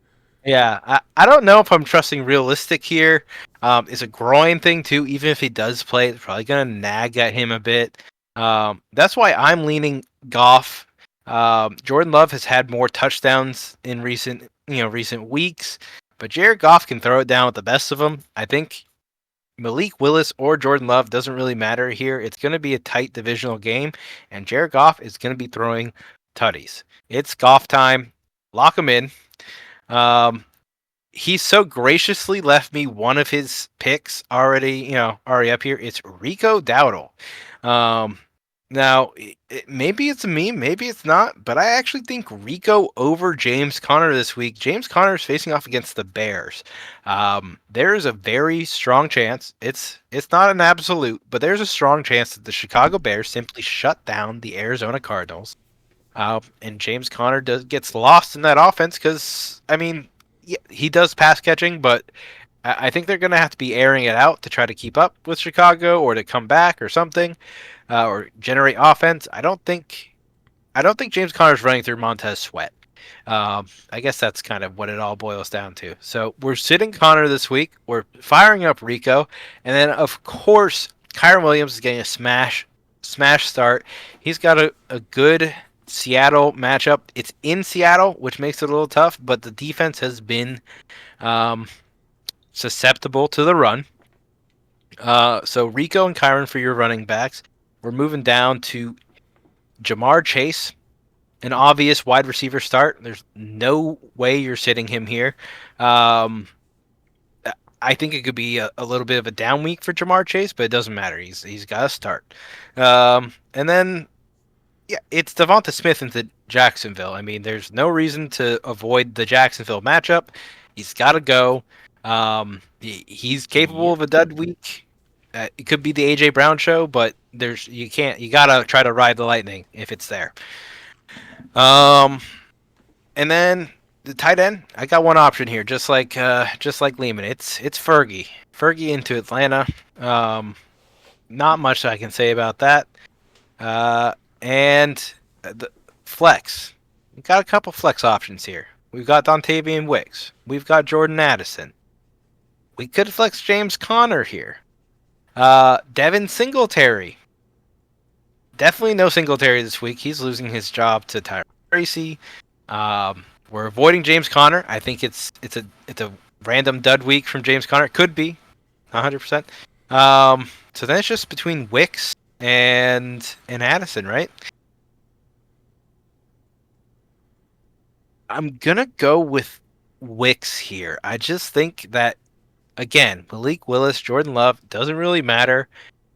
Yeah, I don't know if I'm trusting realistic here. It's a groin thing too. Even if he does play, it's probably gonna nag at him a bit. That's why I'm leaning Goff. Jordan Love has had more touchdowns in recent weeks, but Jared Goff can throw it down with the best of them. I think Malik Willis or Jordan Love doesn't really matter here. It's going to be a tight divisional game, and Jared Goff is going to be throwing tutties. It's Goff time. Lock him in. He's so graciously left me one of his picks already up here. It's Rico Dowdle. Now, maybe it's a meme, maybe it's not, but I actually think Rico over James Conner this week. James Conner is facing off against the Bears. There is a very strong chance. It's not an absolute, but there's a strong chance that the Chicago Bears simply shut down the Arizona Cardinals. And James Conner gets lost in that offense because, I mean, yeah, he does pass catching, but I think they're going to have to be airing it out to try to keep up with Chicago or to come back or something, or generate offense. I don't think James Conner's running through Montez Sweat. I guess that's kind of what it all boils down to. So we're sitting Connor this week. We're firing up Rico, and then of course Kyron Williams is getting a smash start. He's got a good Seattle matchup. It's in Seattle, which makes it a little tough, but the defense has been um, susceptible to the run. So Rico and Kyron for your running backs. We're moving down to Jamar Chase, an obvious wide receiver start. There's no way you're sitting him here. Um, I think it could be a little bit of a down week for Jamar Chase, but it doesn't matter. He's got to start. And then yeah, it's Devonta Smith into Jacksonville. I mean, there's no reason to avoid the Jacksonville matchup. He's got to go. He's capable of a dud week. It could be the AJ Brown show, but you gotta try to ride the lightning if it's there. Um, and then the tight end, I got one option here, just like Lehman. It's Fergie. Fergie into Atlanta. Not much I can say about that. And the flex. We've got a couple flex options here. We've got Dontavian Wicks. We've got Jordan Addison. We could flex James Conner here. Devin Singletary. Definitely no Singletary this week. He's losing his job to Tyrone Tracy. We're avoiding James Conner. I think it's a random dud week from James Conner. It could be 100%. So then it's just between Wicks and Addison, right? I'm gonna go with Wicks here. I just think that again, Malik Willis, Jordan Love doesn't really matter.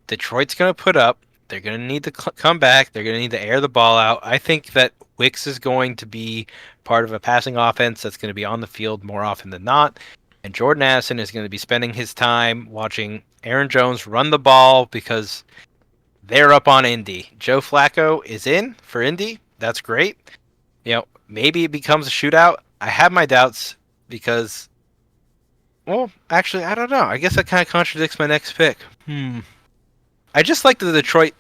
Detroit's gonna put up. They're gonna need to come back. They're gonna need to air the ball out. I think that Wicks is going to be part of a passing offense that's going to be on the field more often than not. And Jordan Addison is going to be spending his time watching Aaron Jones run the ball because they're up on Indy. Joe Flacco is in for Indy. That's great. Maybe it becomes a shootout. I have my doubts because, well, actually, I don't know. I guess that kind of contradicts my next pick. I just like the Detroit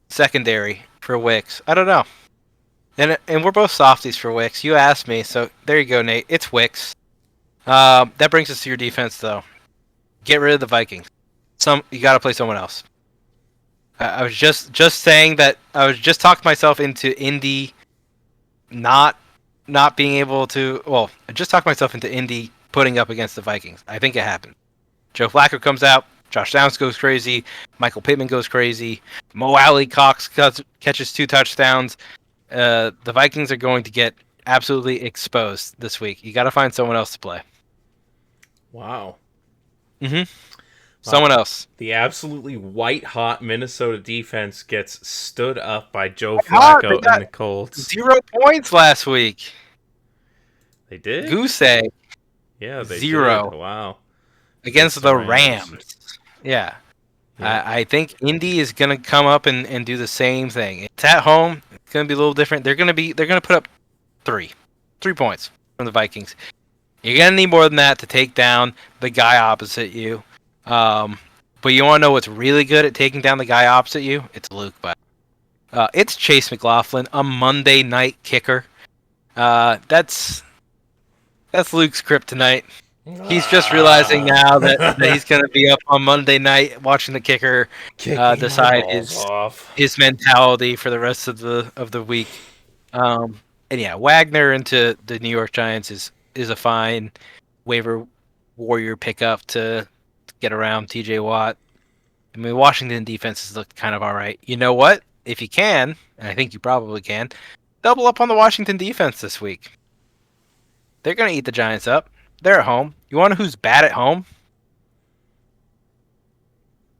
secondary for Wicks. I don't know. And we're both softies for Wicks. You asked me, so there you go, Nate. It's Wicks. That brings us to your defense, though. Get rid of the Vikings. You got to play someone else. I was just saying that I was just talking myself into Indy not being able to. Well, I just talked myself into Indy putting up against the Vikings. I think it happened. Joe Flacco comes out. Josh Downs goes crazy. Michael Pittman goes crazy. Mo Alley Cox catches 2 touchdowns. The Vikings are going to get absolutely exposed this week. You got to find someone else to play. Wow. Someone else. The absolutely white-hot Minnesota defense gets stood up by Joe Flacco and the Colts. 0 points last week. They did? Goose egg. Yeah, they 0. did. Wow. Against the Rams. Yeah. I think Indy is going to come up and do the same thing. It's at home. It's going to be a little different. They're going to put up 3 points from the Vikings. You're going to need more than that to take down the guy opposite you. But you want to know what's really good at taking down the guy opposite you? It's Luke. It's Chase McLaughlin, a Monday night kicker. That's Luke's kryptonite. He's just realizing now that he's going to be up on Monday night watching the kicker decide his mentality for the rest of the week. And yeah, Wagner into the New York Giants is a fine waiver warrior pickup to get around TJ Watt. I mean, Washington defense has looked kind of all right. You know what? If you can, and I think you probably can, double up on the Washington defense this week. They're going to eat the Giants up. They're at home. You want to know who's bad at home?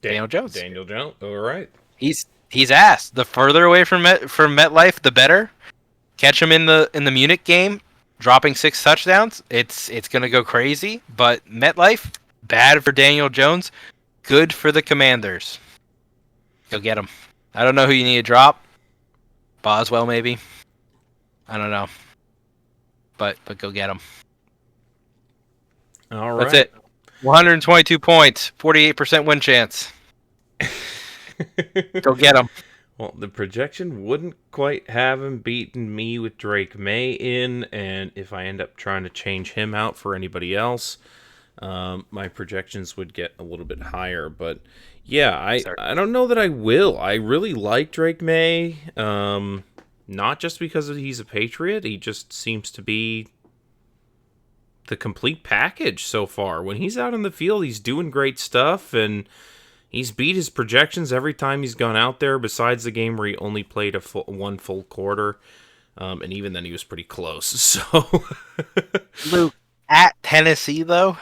Daniel Jones. Daniel Jones. All right. He's he's ass. The further away from MetLife, the better. Catch him in the Munich game, dropping 6 touchdowns. It's gonna go crazy. But MetLife, bad for Daniel Jones, good for the Commanders. Go get him. I don't know who you need to drop. Boswell maybe. I don't know. But go get him. All right. That's it. 122 points, 48% win chance. Go get him. Well, the projection wouldn't quite have him beating me with Drake May in, and if I end up trying to change him out for anybody else, my projections would get a little bit higher. But yeah, I don't know that I will. I really like Drake May, not just because he's a Patriot. He just seems to be the complete package so far. When he's out on the field, he's doing great stuff, and he's beat his projections every time he's gone out there, besides the game where he only played one full quarter. And even then he was pretty close. So, Luke, at Tennessee, though,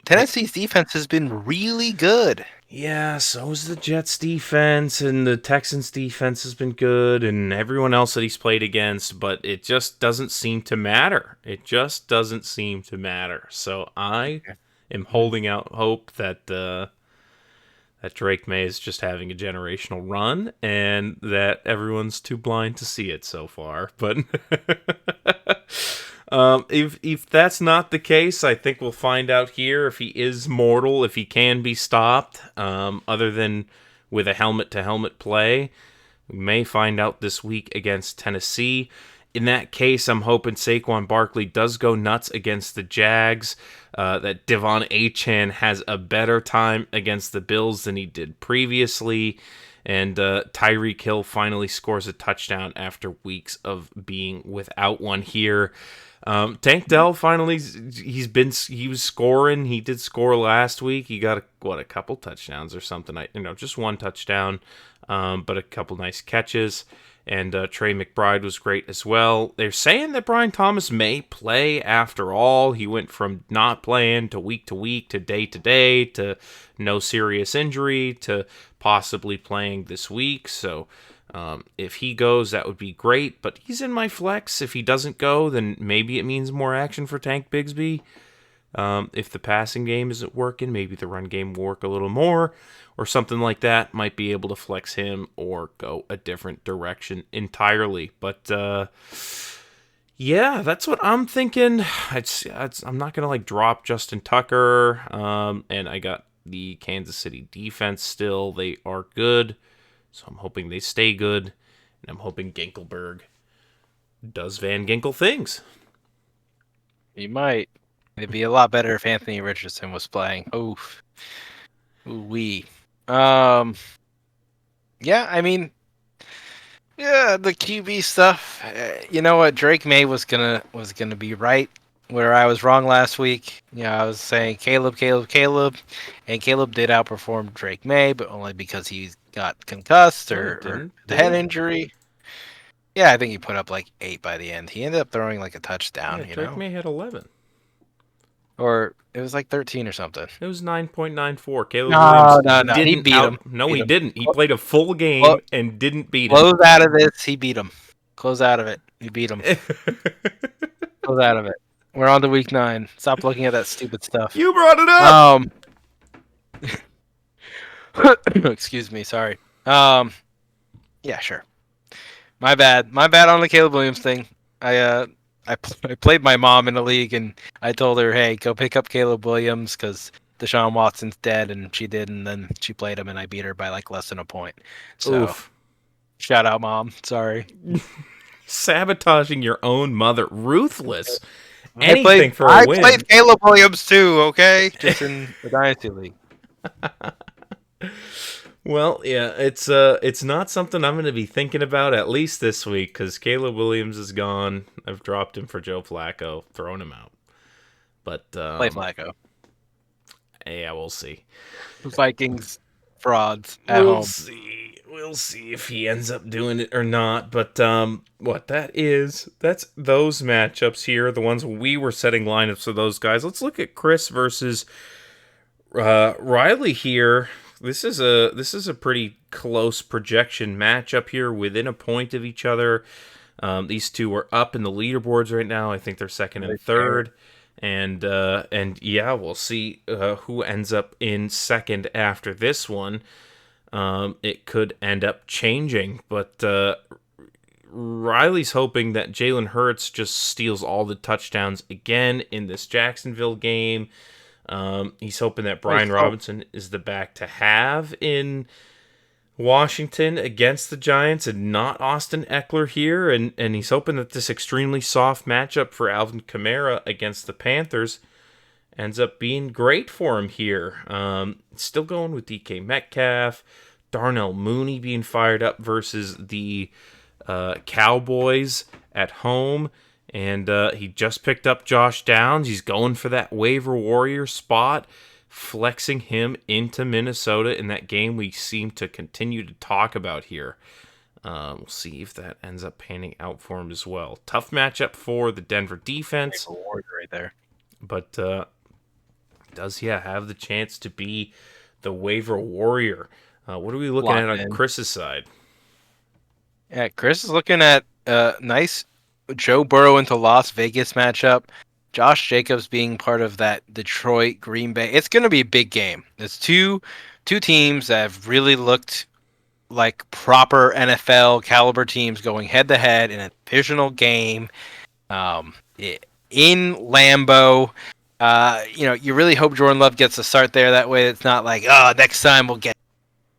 Tennessee's defense has been really good. Yeah, so's the Jets defense, and the Texans defense has been good, and everyone else that he's played against, but it just doesn't seem to matter. It just doesn't seem to matter. So I am holding out hope that that Drake May is just having a generational run, and that everyone's too blind to see it so far. But if that's not the case, I think we'll find out here if he is mortal, if he can be stopped, other than with a helmet-to-helmet play. We may find out this week against Tennessee. In that case, I'm hoping Saquon Barkley does go nuts against the Jags, that Devon Achane has a better time against the Bills than he did previously, and Tyreek Hill finally scores a touchdown after weeks of being without one here. Tank Dell finally, he was scoring. He did score last week. He got a couple touchdowns or something. Just one touchdown, but a couple nice catches. And Trey McBride was great as well. They're saying that Brian Thomas may play after all. He went from not playing to week to day to no serious injury to possibly playing this week. So if he goes, that would be great. But he's in my flex. If he doesn't go, then maybe it means more action for Tank Bigsby. If the passing game isn't working, maybe the run game will work a little more, or something like that. Might be able to flex him or go a different direction entirely. But yeah, that's what I'm thinking. I'm not gonna drop Justin Tucker, and I got the Kansas City defense still. They are good, so I'm hoping they stay good, and I'm hoping Ginkelberg does Van Ginkel things. He might. It'd be a lot better if Anthony Richardson was playing. Oof. Ooh-wee. Yeah, I mean, yeah, the QB stuff. You know what? Drake May was gonna be right where I was wrong last week. I was saying Caleb, and Caleb did outperform Drake May, but only because he got concussed or the head injury. Yeah, I think he put up 8 by the end. He ended up throwing a touchdown. Yeah, Drake May had 11. Or it was 13 or something. It was 9.94. Caleb Williams didn't he beat him. No, he didn't. He played a full game and didn't beat him. Close out of this, he beat him. Close out of it. He beat him. Close out of it. We're on to week 9. Stop looking at that stupid stuff. You brought it up! Excuse me, sorry. Yeah, sure. My bad on the Caleb Williams thing. I played my mom in a league, and I told her, hey, go pick up Caleb Williams because Deshaun Watson's dead, and she did, and then she played him, and I beat her by less than a point. So, Oof. Shout out, Mom. Sorry. Sabotaging your own mother. Ruthless. Anything for a win. I played Caleb Williams, too, okay? Just in the Dynasty League. Well, yeah, it's not something I'm going to be thinking about at least this week because Caleb Williams is gone. I've dropped him for Joe Flacco, thrown him out. But play Flacco. Yeah, we'll see. Vikings frauds at home. We'll see if he ends up doing it or not. But that's those matchups here, the ones we were setting lineups for those guys. Let's look at Chris versus Riley here. This is a pretty close projection matchup here, within a point of each other. These two are up in the leaderboards right now. I think they're second and third, and yeah, we'll see who ends up in second after this one. It could end up changing, but Riley's hoping that Jalen Hurts just steals all the touchdowns again in this Jacksonville game. He's hoping that Brian Robinson is the back to have in Washington against the Giants and not Austin Eckler here. And he's hoping that this extremely soft matchup for Alvin Kamara against the Panthers ends up being great for him here. Still going with DK Metcalf, Darnell Mooney being fired up versus the Cowboys at home. And he just picked up Josh Downs. He's going for that waiver warrior spot, flexing him into Minnesota in that game we seem to continue to talk about here. We'll see if that ends up panning out for him as well. Tough matchup for the Denver defense. Right there. But does have the chance to be the waiver warrior. What are we looking at on Chris's side? Yeah, Chris is looking at nice Joe Burrow into Las Vegas matchup. Josh Jacobs being part of that Detroit Green Bay. It's going to be a big game. There's two teams that have really looked like proper NFL caliber teams going head to head in a divisional game in Lambeau. You really hope Jordan Love gets a start there. That way, it's not like, next time we'll get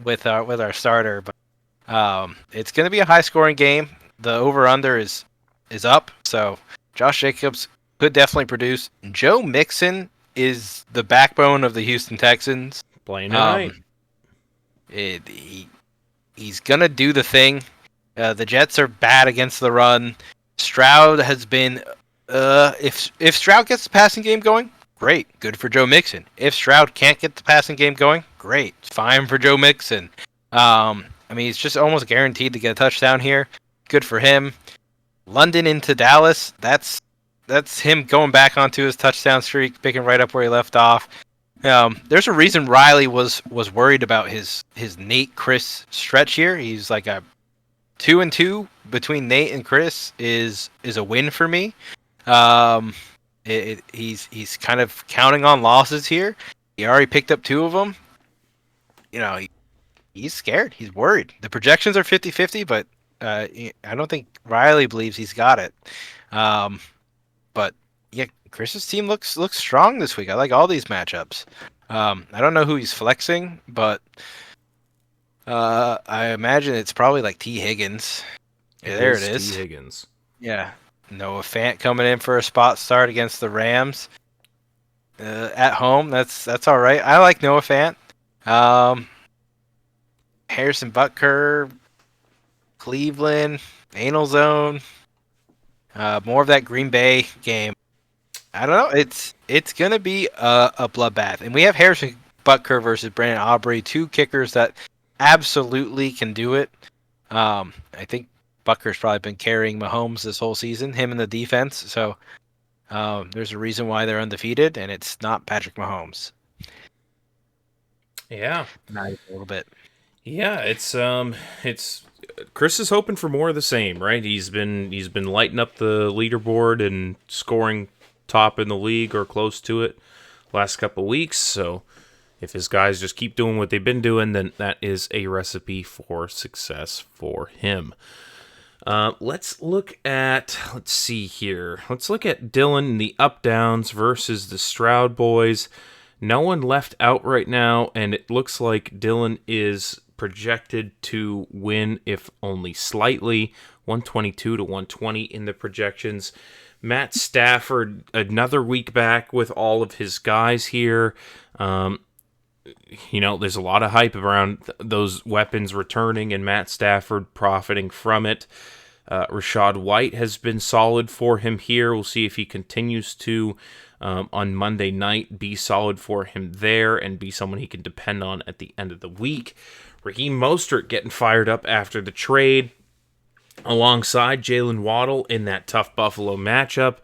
with our starter. But it's going to be a high scoring game. The over under is up, so Josh Jacobs could definitely produce. Joe Mixon is the backbone of the Houston Texans. Playing right. He's gonna do the thing. The Jets are bad against the run. Stroud has been. If Stroud gets the passing game going, great, good for Joe Mixon. If Stroud can't get the passing game going, great, fine for Joe Mixon. He's just almost guaranteed to get a touchdown here. Good for him. London into Dallas. That's him going back onto his touchdown streak, picking right up where he left off. There's a reason Riley was worried about his Nate Chris stretch here. He's like a 2-2 between Nate and Chris is a win for me. He's kind of counting on losses here. He already picked up 2 of them. He's scared. He's worried. The projections are 50-50, but I don't think Riley believes he's got it. But yeah, Chris's team looks strong this week. I like all these matchups. I don't know who he's flexing, but I imagine it's probably like T. Higgins. Yeah, there it is. T. Higgins. Yeah. Noah Fant coming in for a spot start against the Rams. At home, that's all right. I like Noah Fant. Harrison Butker, Cleveland, anal zone. More of that Green Bay game. I don't know. It's gonna be a bloodbath, and we have Harrison Butker versus Brandon Aubrey, 2 kickers that absolutely can do it. I think Butker's probably been carrying Mahomes this whole season, him and the defense. So there's a reason why they're undefeated, and it's not Patrick Mahomes. Yeah, not a little bit. Yeah, it's Chris is hoping for more of the same, right? He's been lighting up the leaderboard and scoring top in the league or close to it last couple of weeks. So if his guys just keep doing what they've been doing, then that is a recipe for success for him. Let's look at Dylan and the Up Downs versus the Stroud boys. No one left out right now, and it looks like Dylan is projected to win, if only slightly, 122 to 120 in the projections. Matt Stafford, another week back with all of his guys here. There's a lot of hype around those weapons returning and Matt Stafford profiting from it. Rashad White has been solid for him here. We'll see if he continues to, on Monday night, be solid for him there and be someone he can depend on at the end of the week. Raheem Mostert getting fired up after the trade alongside Jalen Waddle in that tough Buffalo matchup.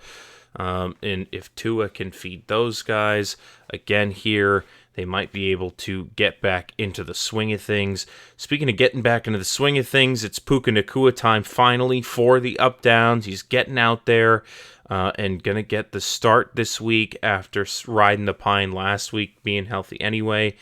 And if Tua can feed those guys, again here, they might be able to get back into the swing of things. Speaking of getting back into the swing of things, it's Puka Nacua time finally for the up-downs. He's getting out there and going to get the start this week after riding the pine last week, being healthy anyway.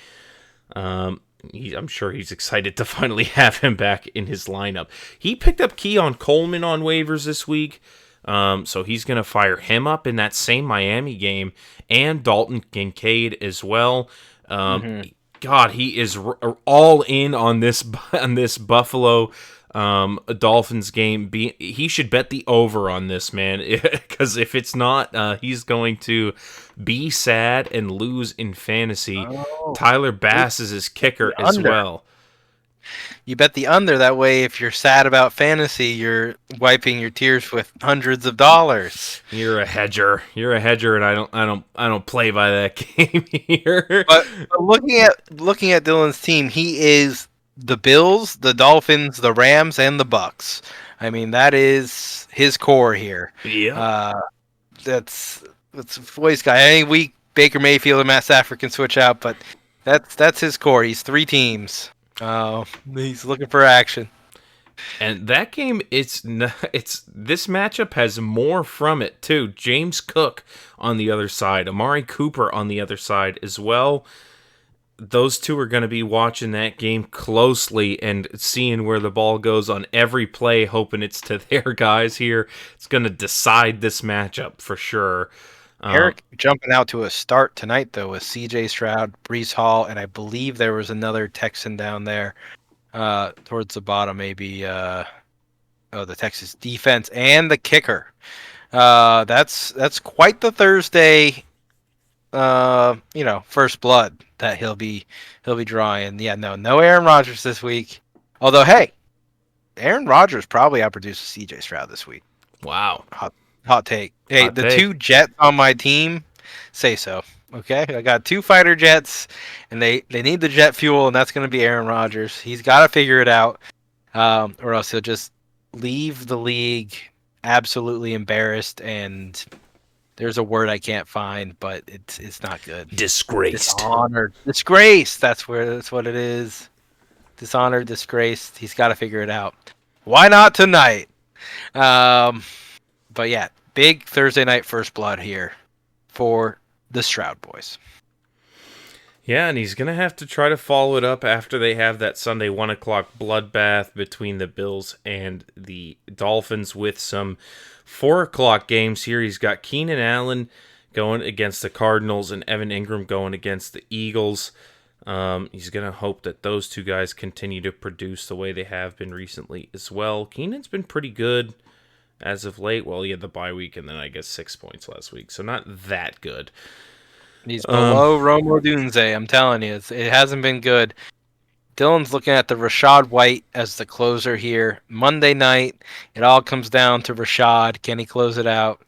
I'm sure he's excited to finally have him back in his lineup. He picked up Keon Coleman on waivers this week, so he's going to fire him up in that same Miami game, and Dalton Kincaid as well. God, he is all in on this Buffalo Dolphins game. He should bet the over on this, man, because if it's not, he's going to be sad and lose in fantasy. Tyler Bass is his kicker as well. You bet the under, that way if you're sad about fantasy, you're wiping your tears with hundreds of dollars. You're a hedger, and I don't play by that game here. But looking at Dylan's team, he is the Bills, the Dolphins, the Rams, and the Bucks. I mean, that is his core here. Yeah. That's what he's got. Any week Baker Mayfield and Matt Stafford can switch out, but that's his core. He's 3 teams. He's looking for action. And that game, it's this matchup has more from it too. James Cook on the other side, Amari Cooper on the other side as well. Those two are going to be watching that game closely and seeing where the ball goes on every play, hoping it's to their guys here. It's going to decide this matchup for sure. Eric jumping out to a start tonight, though, with C.J. Stroud, Breece Hall, and I believe there was another Texan down there towards the bottom, maybe. The Texas defense and the kicker. That's quite the Thursday. First blood that he'll be drawing. Yeah, no Aaron Rodgers this week. Although, hey, Aaron Rodgers probably outproduced C.J. Stroud this week. Wow. Hot take. Hey, Hot the take. 2 Jets on my team say so. Okay, I got 2 fighter jets, and they need the jet fuel, and that's going to be Aaron Rodgers. He's got to figure it out, or else he'll just leave the league absolutely embarrassed. And there's a word I can't find, but it's not good. Disgraced. Dishonored. Disgraced. That's what it is. Dishonored, disgraced. He's got to figure it out. Why not tonight? But yeah, big Thursday night first blood here for the Stroud boys. Yeah, and he's going to have to try to follow it up after they have that Sunday 1 o'clock bloodbath between the Bills and the Dolphins with some 4 o'clock games here. He's got Keenan Allen going against the Cardinals and Evan Ingram going against the Eagles. He's going to hope that those 2 guys continue to produce the way they have been recently as well. Keenan's been pretty good as of late. Well, he had the bye week and then I guess 6 points last week, so not that good. He's below Romo Dunze, I'm telling you. It hasn't been good. Dylan's looking at the Rashad White as the closer here. Monday night, it all comes down to Rashad. Can he close it out?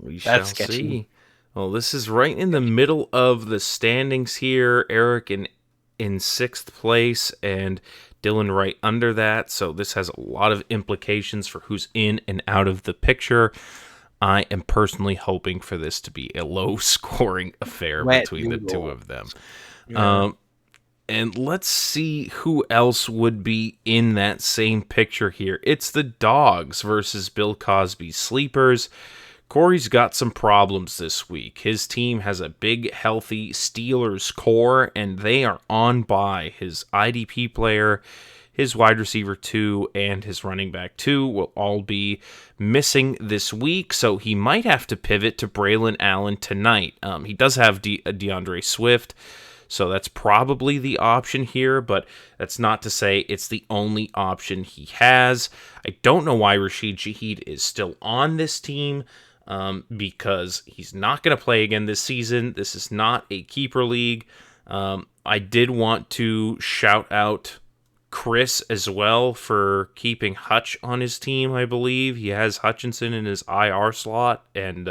We shall see. Well, this is right in the middle of the standings here. Eric in 6th place and Dylan right under that. So this has a lot of implications for who's in and out of the picture. I am personally hoping for this to be a low-scoring affair between the 2 of them. Yeah. And let's see who else would be in that same picture here. It's the Dogs versus Bill Cosby's Sleepers. Corey's got some problems this week. His team has a big, healthy Steelers core, and they are on bye. His IDP player, his wide receiver 2, and his running back 2 will all be missing this week, so he might have to pivot to Braylon Allen tonight. He does have DeAndre Swift, so that's probably the option here, but that's not to say it's the only option he has. I don't know why Rashid Shaheed is still on this team, because he's not going to play again this season. This is not a keeper league. I did want to shout out Chris as well for keeping Hutch on his team, I believe. He has Hutchinson in his IR slot, and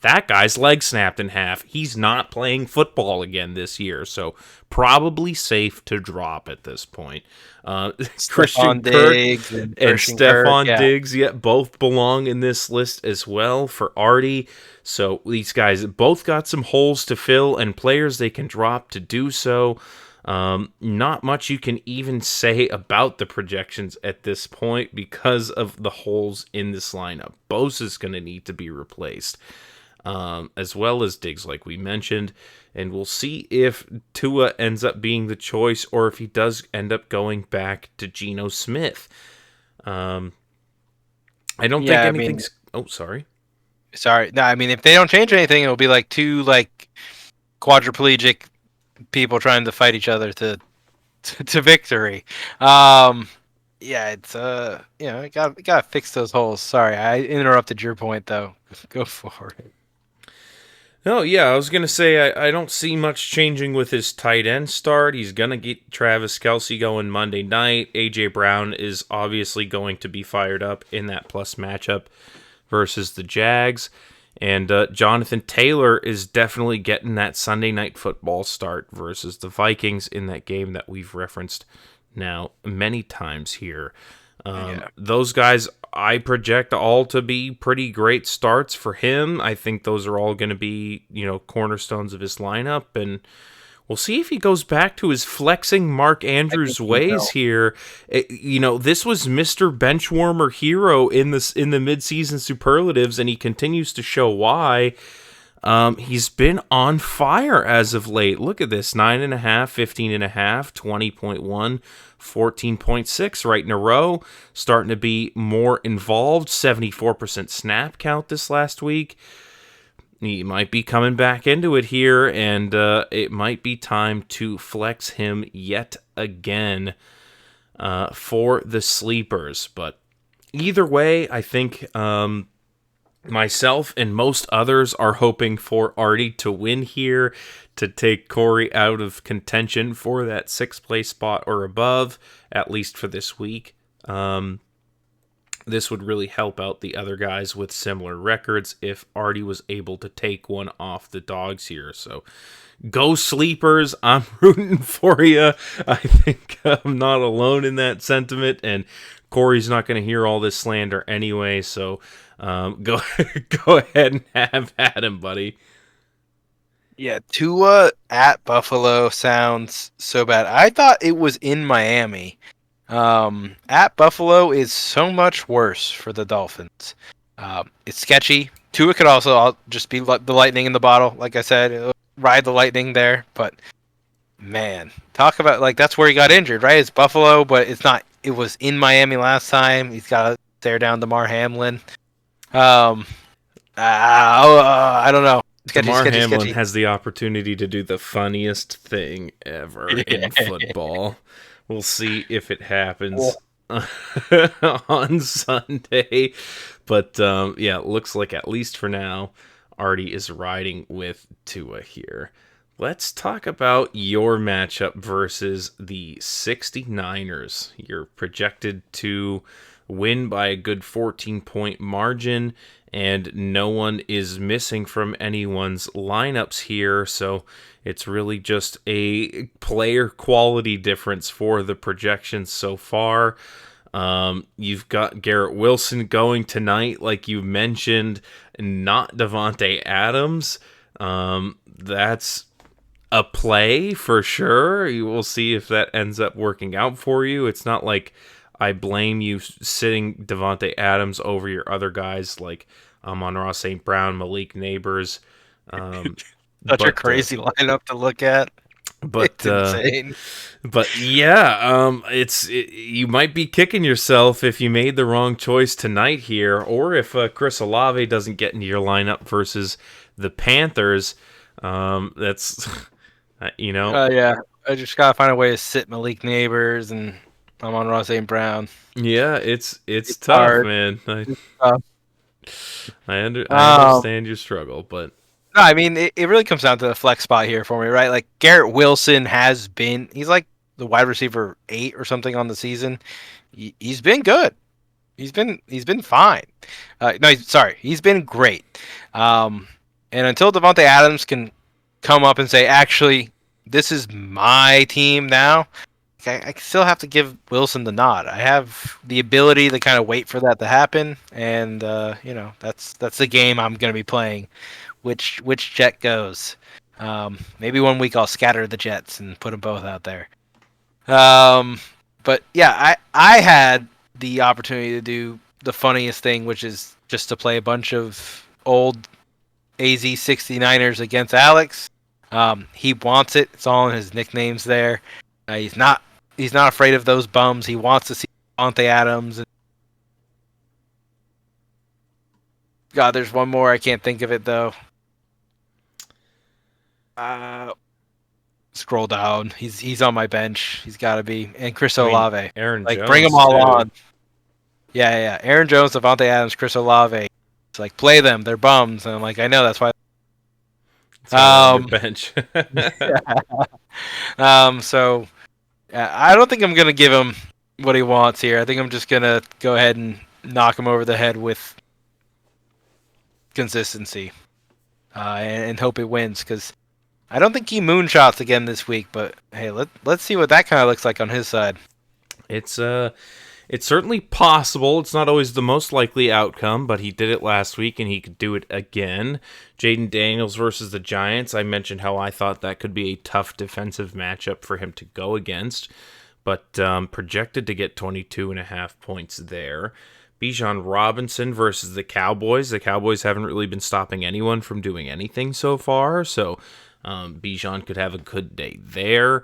that guy's leg snapped in half. He's not playing football again this year, so probably safe to drop at this point. Christian Stephon Kirk Diggs and and Christian Kirk, Stephon yeah. Diggs, both belong in this list as well for Artie. So these guys both got some holes to fill and players they can drop to do so. Not much you can even say about the projections at this point because of the holes in this lineup. Bosa's going to need to be replaced, as well as Diggs, like we mentioned. And we'll see if Tua ends up being the choice or if he does end up going back to Geno Smith. I don't think anything's... Oh, sorry. Sorry. No, I mean, if they don't change anything, it'll be like two quadriplegic people trying to fight each other to victory. Yeah, it's you gotta fix those holes. Sorry, I interrupted your point though. Go for it. No, yeah, I was going to say I don't see much changing with his tight end start. He's going to get Travis Kelce going Monday night. A.J. Brown is obviously going to be fired up in that plus matchup versus the Jags. And Jonathan Taylor is definitely getting that Sunday night football start versus the Vikings in that game that we've referenced now many times here. Those guys, I project all to be pretty great starts for him. I think those are all going to be, cornerstones of his lineup, and we'll see if he goes back to his flexing Mark Andrews ways here. This was Mr. Benchwarmer hero in the midseason superlatives, and he continues to show why. He's been on fire as of late. Look at this, 9.5, 15.5, 20.1, 14.6 right in a row. Starting to be more involved. 74% snap count this last week. He might be coming back into it here, and it might be time to flex him yet again for the sleepers. But either way, I think myself and most others are hoping for Artie to win here to take Corey out of contention for that 6th place spot or above, at least for this week. This would really help out the other guys with similar records if Artie was able to take one off the dogs here. So go sleepers. I'm rooting for you. I think I'm not alone in that sentiment, and Corey's not going to hear all this slander anyway, so go ahead and have at him, buddy. Yeah, Tua at Buffalo sounds so bad. I thought it was in Miami. At Buffalo is so much worse for the Dolphins. It's sketchy. Tua could also just be the lightning in the bottle, like I said, ride the lightning there. But man, talk about that's where he got injured, right? It's Buffalo, but it's not. It was in Miami last time. He's got to stare down DeMar Hamlin. I don't know. DeMar Hamlin has the opportunity to do the funniest thing ever in football. We'll see if it happens on Sunday. But, it looks like at least for now, Artie is riding with Tua here. Let's talk about your matchup versus the 69ers. You're projected to win by a good 14-point margin, and no one is missing from anyone's lineups here, so it's really just a player quality difference for the projections so far. You've got Garrett Wilson going tonight, like you mentioned, not Davante Adams. That's a play for sure. You will see if that ends up working out for you. It's not like I blame you sitting Davante Adams over your other guys like Amon-Ra St. Brown, Malik Neighbors. Such a crazy lineup to look at. But it's insane. But yeah, you might be kicking yourself if you made the wrong choice tonight here, or if Chris Olave doesn't get into your lineup versus the Panthers. That's yeah, I just gotta find a way to sit Malik Neighbors and Amon-Ra St. Brown. Yeah, it's tough, hard. man. I understand your struggle, but no, I mean it really comes down to the flex spot here for me, right? Like Garrett Wilson he's like the wide receiver 8 or something on the season. He's been good. He's been fine. He's been great. And until Devontae Adams can come up and say, actually, this is my team now, I still have to give Wilson the nod. I have the ability to kind of wait for that to happen, and that's the game I'm going to be playing. Which jet goes? Maybe one week I'll scatter the jets and put them both out there. But yeah, I had the opportunity to do the funniest thing, which is just to play a bunch of old AZ 69ers against Alex. He wants it. It's all in his nicknames there. He's not afraid of those bums. He wants to see Devontae Adams. God, there's one more. I can't think of it though. Scroll down. He's on my bench. He's got to be. And Chris Olave. Aaron like Jones, bring them all too. on. Yeah. Aaron Jones, Devontae Adams, Chris Olave. It's like play them. They're bums. And I'm like, I know that's why. On your bench. So I don't think I'm gonna give him what he wants here. I think I'm just gonna go ahead and knock him over the head with consistency, and hope it wins because I don't think he moonshots again this week. But hey, let's see what that kind of looks like on his side. It's certainly possible. It's not always the most likely outcome, but he did it last week and he could do it again. Jaden Daniels versus the Giants. I mentioned how I thought that could be a tough defensive matchup for him to go against, but projected to get 22.5 points there. Bijan Robinson versus the Cowboys. The Cowboys haven't really been stopping anyone from doing anything so far, so Bijan could have a good day there.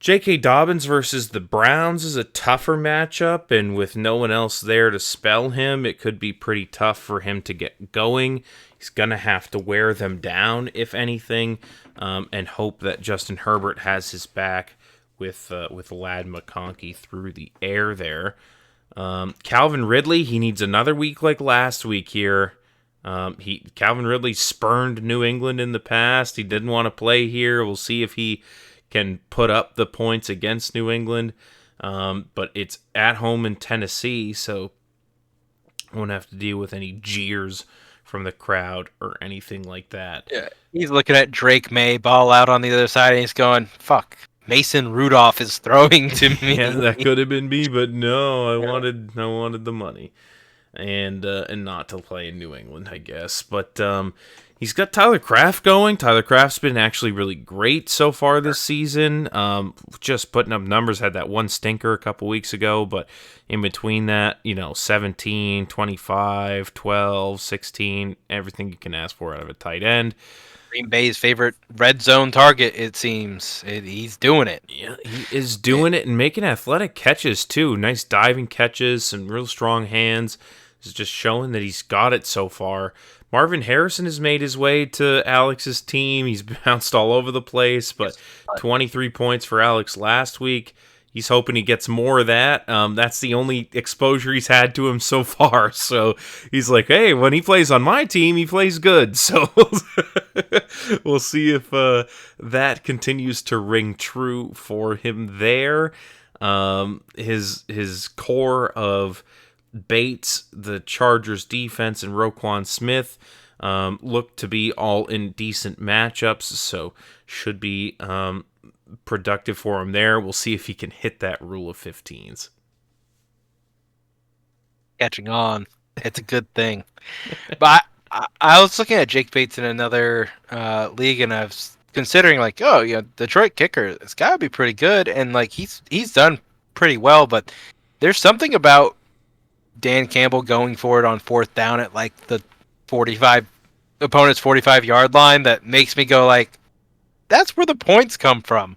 J.K. Dobbins versus the Browns is a tougher matchup, and with no one else there to spell him, it could be pretty tough for him to get going. He's going to have to wear them down, if anything, and hope that Justin Herbert has his back with Ladd McConkey through the air there. Calvin Ridley, he needs another week like last week here. Calvin Ridley spurned New England in the past. He didn't want to play here. We'll see if he can put up the points against New England, but it's at home in Tennessee, so won't have to deal with any jeers from the crowd or anything like that. Yeah, he's looking at Drake May ball out on the other side, and he's going, "Fuck, Mason Rudolph is throwing to me." Yeah, that could have been me, but no, I wanted the money, and not to play in New England, I guess. But he's got Tyler Kraft going. Tyler Kraft's been actually really great so far this season. Just putting up numbers. Had that one stinker a couple weeks ago, but in between that, 17, 25, 12, 16, everything you can ask for out of a tight end. Green Bay's favorite red zone target, it seems. He's doing it. Yeah, he is doing it and making athletic catches, too. Nice diving catches, some real strong hands. It's just showing that he's got it so far. Marvin Harrison has made his way to Alex's team. He's bounced all over the place, but 23 points for Alex last week. He's hoping he gets more of that. That's the only exposure he's had to him so far. So he's like, hey, when he plays on my team, he plays good. So we'll see if that continues to ring true for him there. His core of Bates, the Chargers defense, and Roquan Smith look to be all in decent matchups, so should be productive for him there. We'll see if he can hit that rule of 15s. Catching on. It's a good thing. But I was looking at Jake Bates in another league, and I was considering, like, Detroit kicker, it's got to be pretty good, and like he's done pretty well, but there's something about Dan Campbell going for it on fourth down at like the opponent's 45-yard line that makes me go like, that's where the points come from.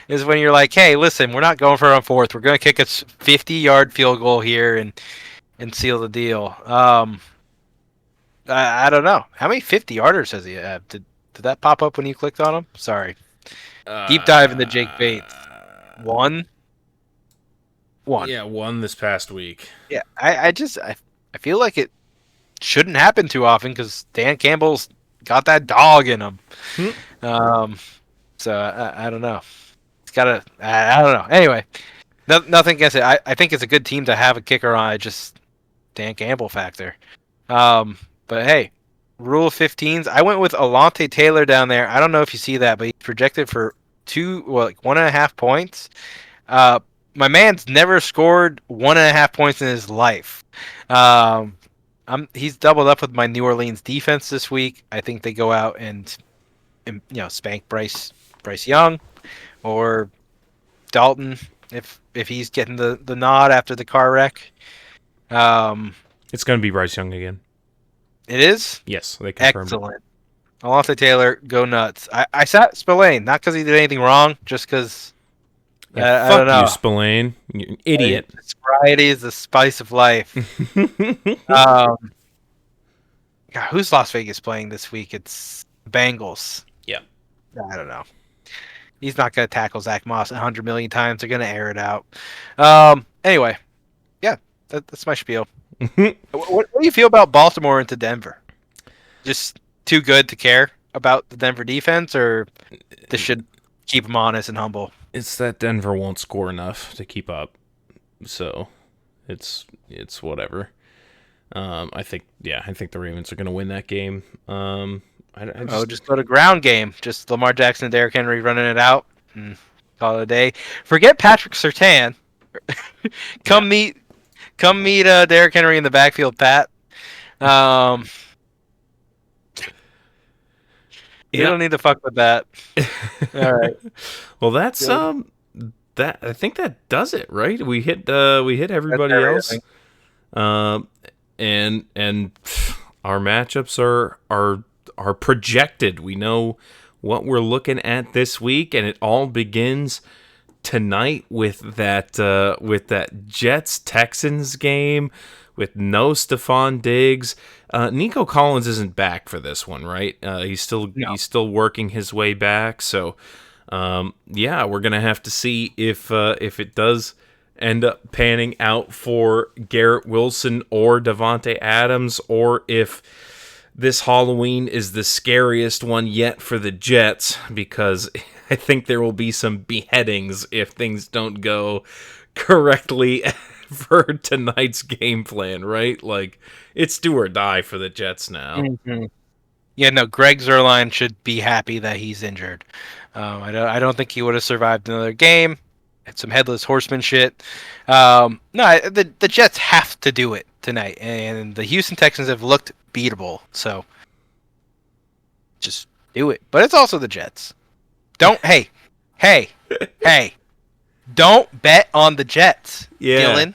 Is when you're like, hey, listen, we're not going for it on fourth. We're going to kick a 50-yard field goal here and seal the deal. I don't know. How many 50-yarders has he had? Did that pop up when you clicked on him? Sorry. Deep dive into Jake Bates. One. Yeah, one this past week. Yeah, I feel like it shouldn't happen too often because Dan Campbell's got that dog in him. So I don't know. It's gotta. I don't know. Anyway, nothing against it. I think it's a good team to have a kicker on. Just Dan Campbell factor. But hey, Rule 15s. I went with Alontae Taylor down there. I don't know if you see that, but he's projected for 1.5 points. My man's never scored 1.5 points in his life. He's doubled up with my New Orleans defense this week. I think they go out and spank Bryce Young or Dalton if he's getting the nod after the car wreck. It's going to be Bryce Young again. It is? Yes, they confirmed excellent. It. Alontae Taylor, go nuts. I sat Spillane, not because he did anything wrong, just because yeah, I don't know. You, Spillane. You're an idiot. Variety is the spice of life. God, who's Las Vegas playing this week? It's Bengals. Yeah. I don't know. He's not going to tackle Zach Moss 100 million times. They're going to air it out. Anyway, yeah, that's my spiel. What do you feel about Baltimore into Denver? Just too good to care about the Denver defense, or this should keep them honest and humble? It's that Denver won't score enough to keep up, so it's whatever. I think the Ravens are going to win that game. Just go to ground game. Just Lamar Jackson and Derrick Henry running it out and call it a day. Forget Patrick Surtain. Come meet Derrick Henry in the backfield, Pat. You don't need to fuck with that. All right. Well, that's that. I think that does it, right? We hit everybody else. And our matchups are projected. We know what we're looking at this week, and it all begins tonight with that Jets Texans game with no Stephon Diggs. Nico Collins isn't back for this one, right? He's still working his way back. So we're gonna have to see if it does end up panning out for Garrett Wilson or Devontae Adams, or if this Halloween is the scariest one yet for the Jets, because I think there will be some beheadings if things don't go correctly for tonight's game plan, right? Like, it's do or die for the Jets now. Mm-hmm. Yeah, no, Greg Zuerlein should be happy that he's injured. I don't think he would have survived another game. It's some headless horseman shit. The Jets have to do it tonight, and the Houston Texans have looked beatable, so just do it. But it's also the Jets. Hey, don't bet on the Jets, Dylan.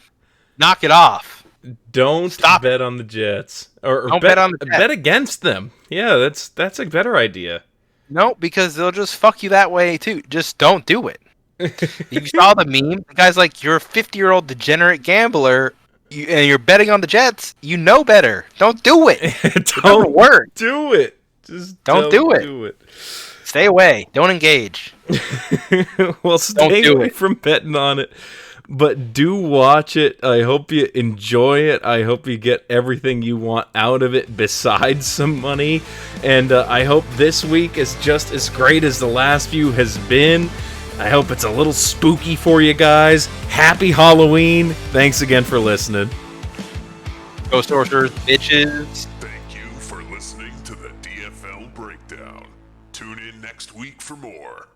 Knock it off. Don't bet on the Jets. Or don't bet on the Jets. Bet against them. Yeah, that's a better idea. No, because they'll just fuck you that way too. Just don't do it. You saw the meme? The guy's like, you're a 50-year-old degenerate gambler, and you're betting on the Jets. You know better. Don't do it. It doesn't work. Do it. Just don't do it. Stay away. Don't engage. Well, stay away from betting on it. But do watch it. I hope you enjoy it. I hope you get everything you want out of it besides some money. And I hope this week is just as great as the last few has been. I hope it's a little spooky for you guys. Happy Halloween. Thanks again for listening. Go sorcerers, bitches. Thank you for listening to the DFL Breakdown. Tune in next week for more.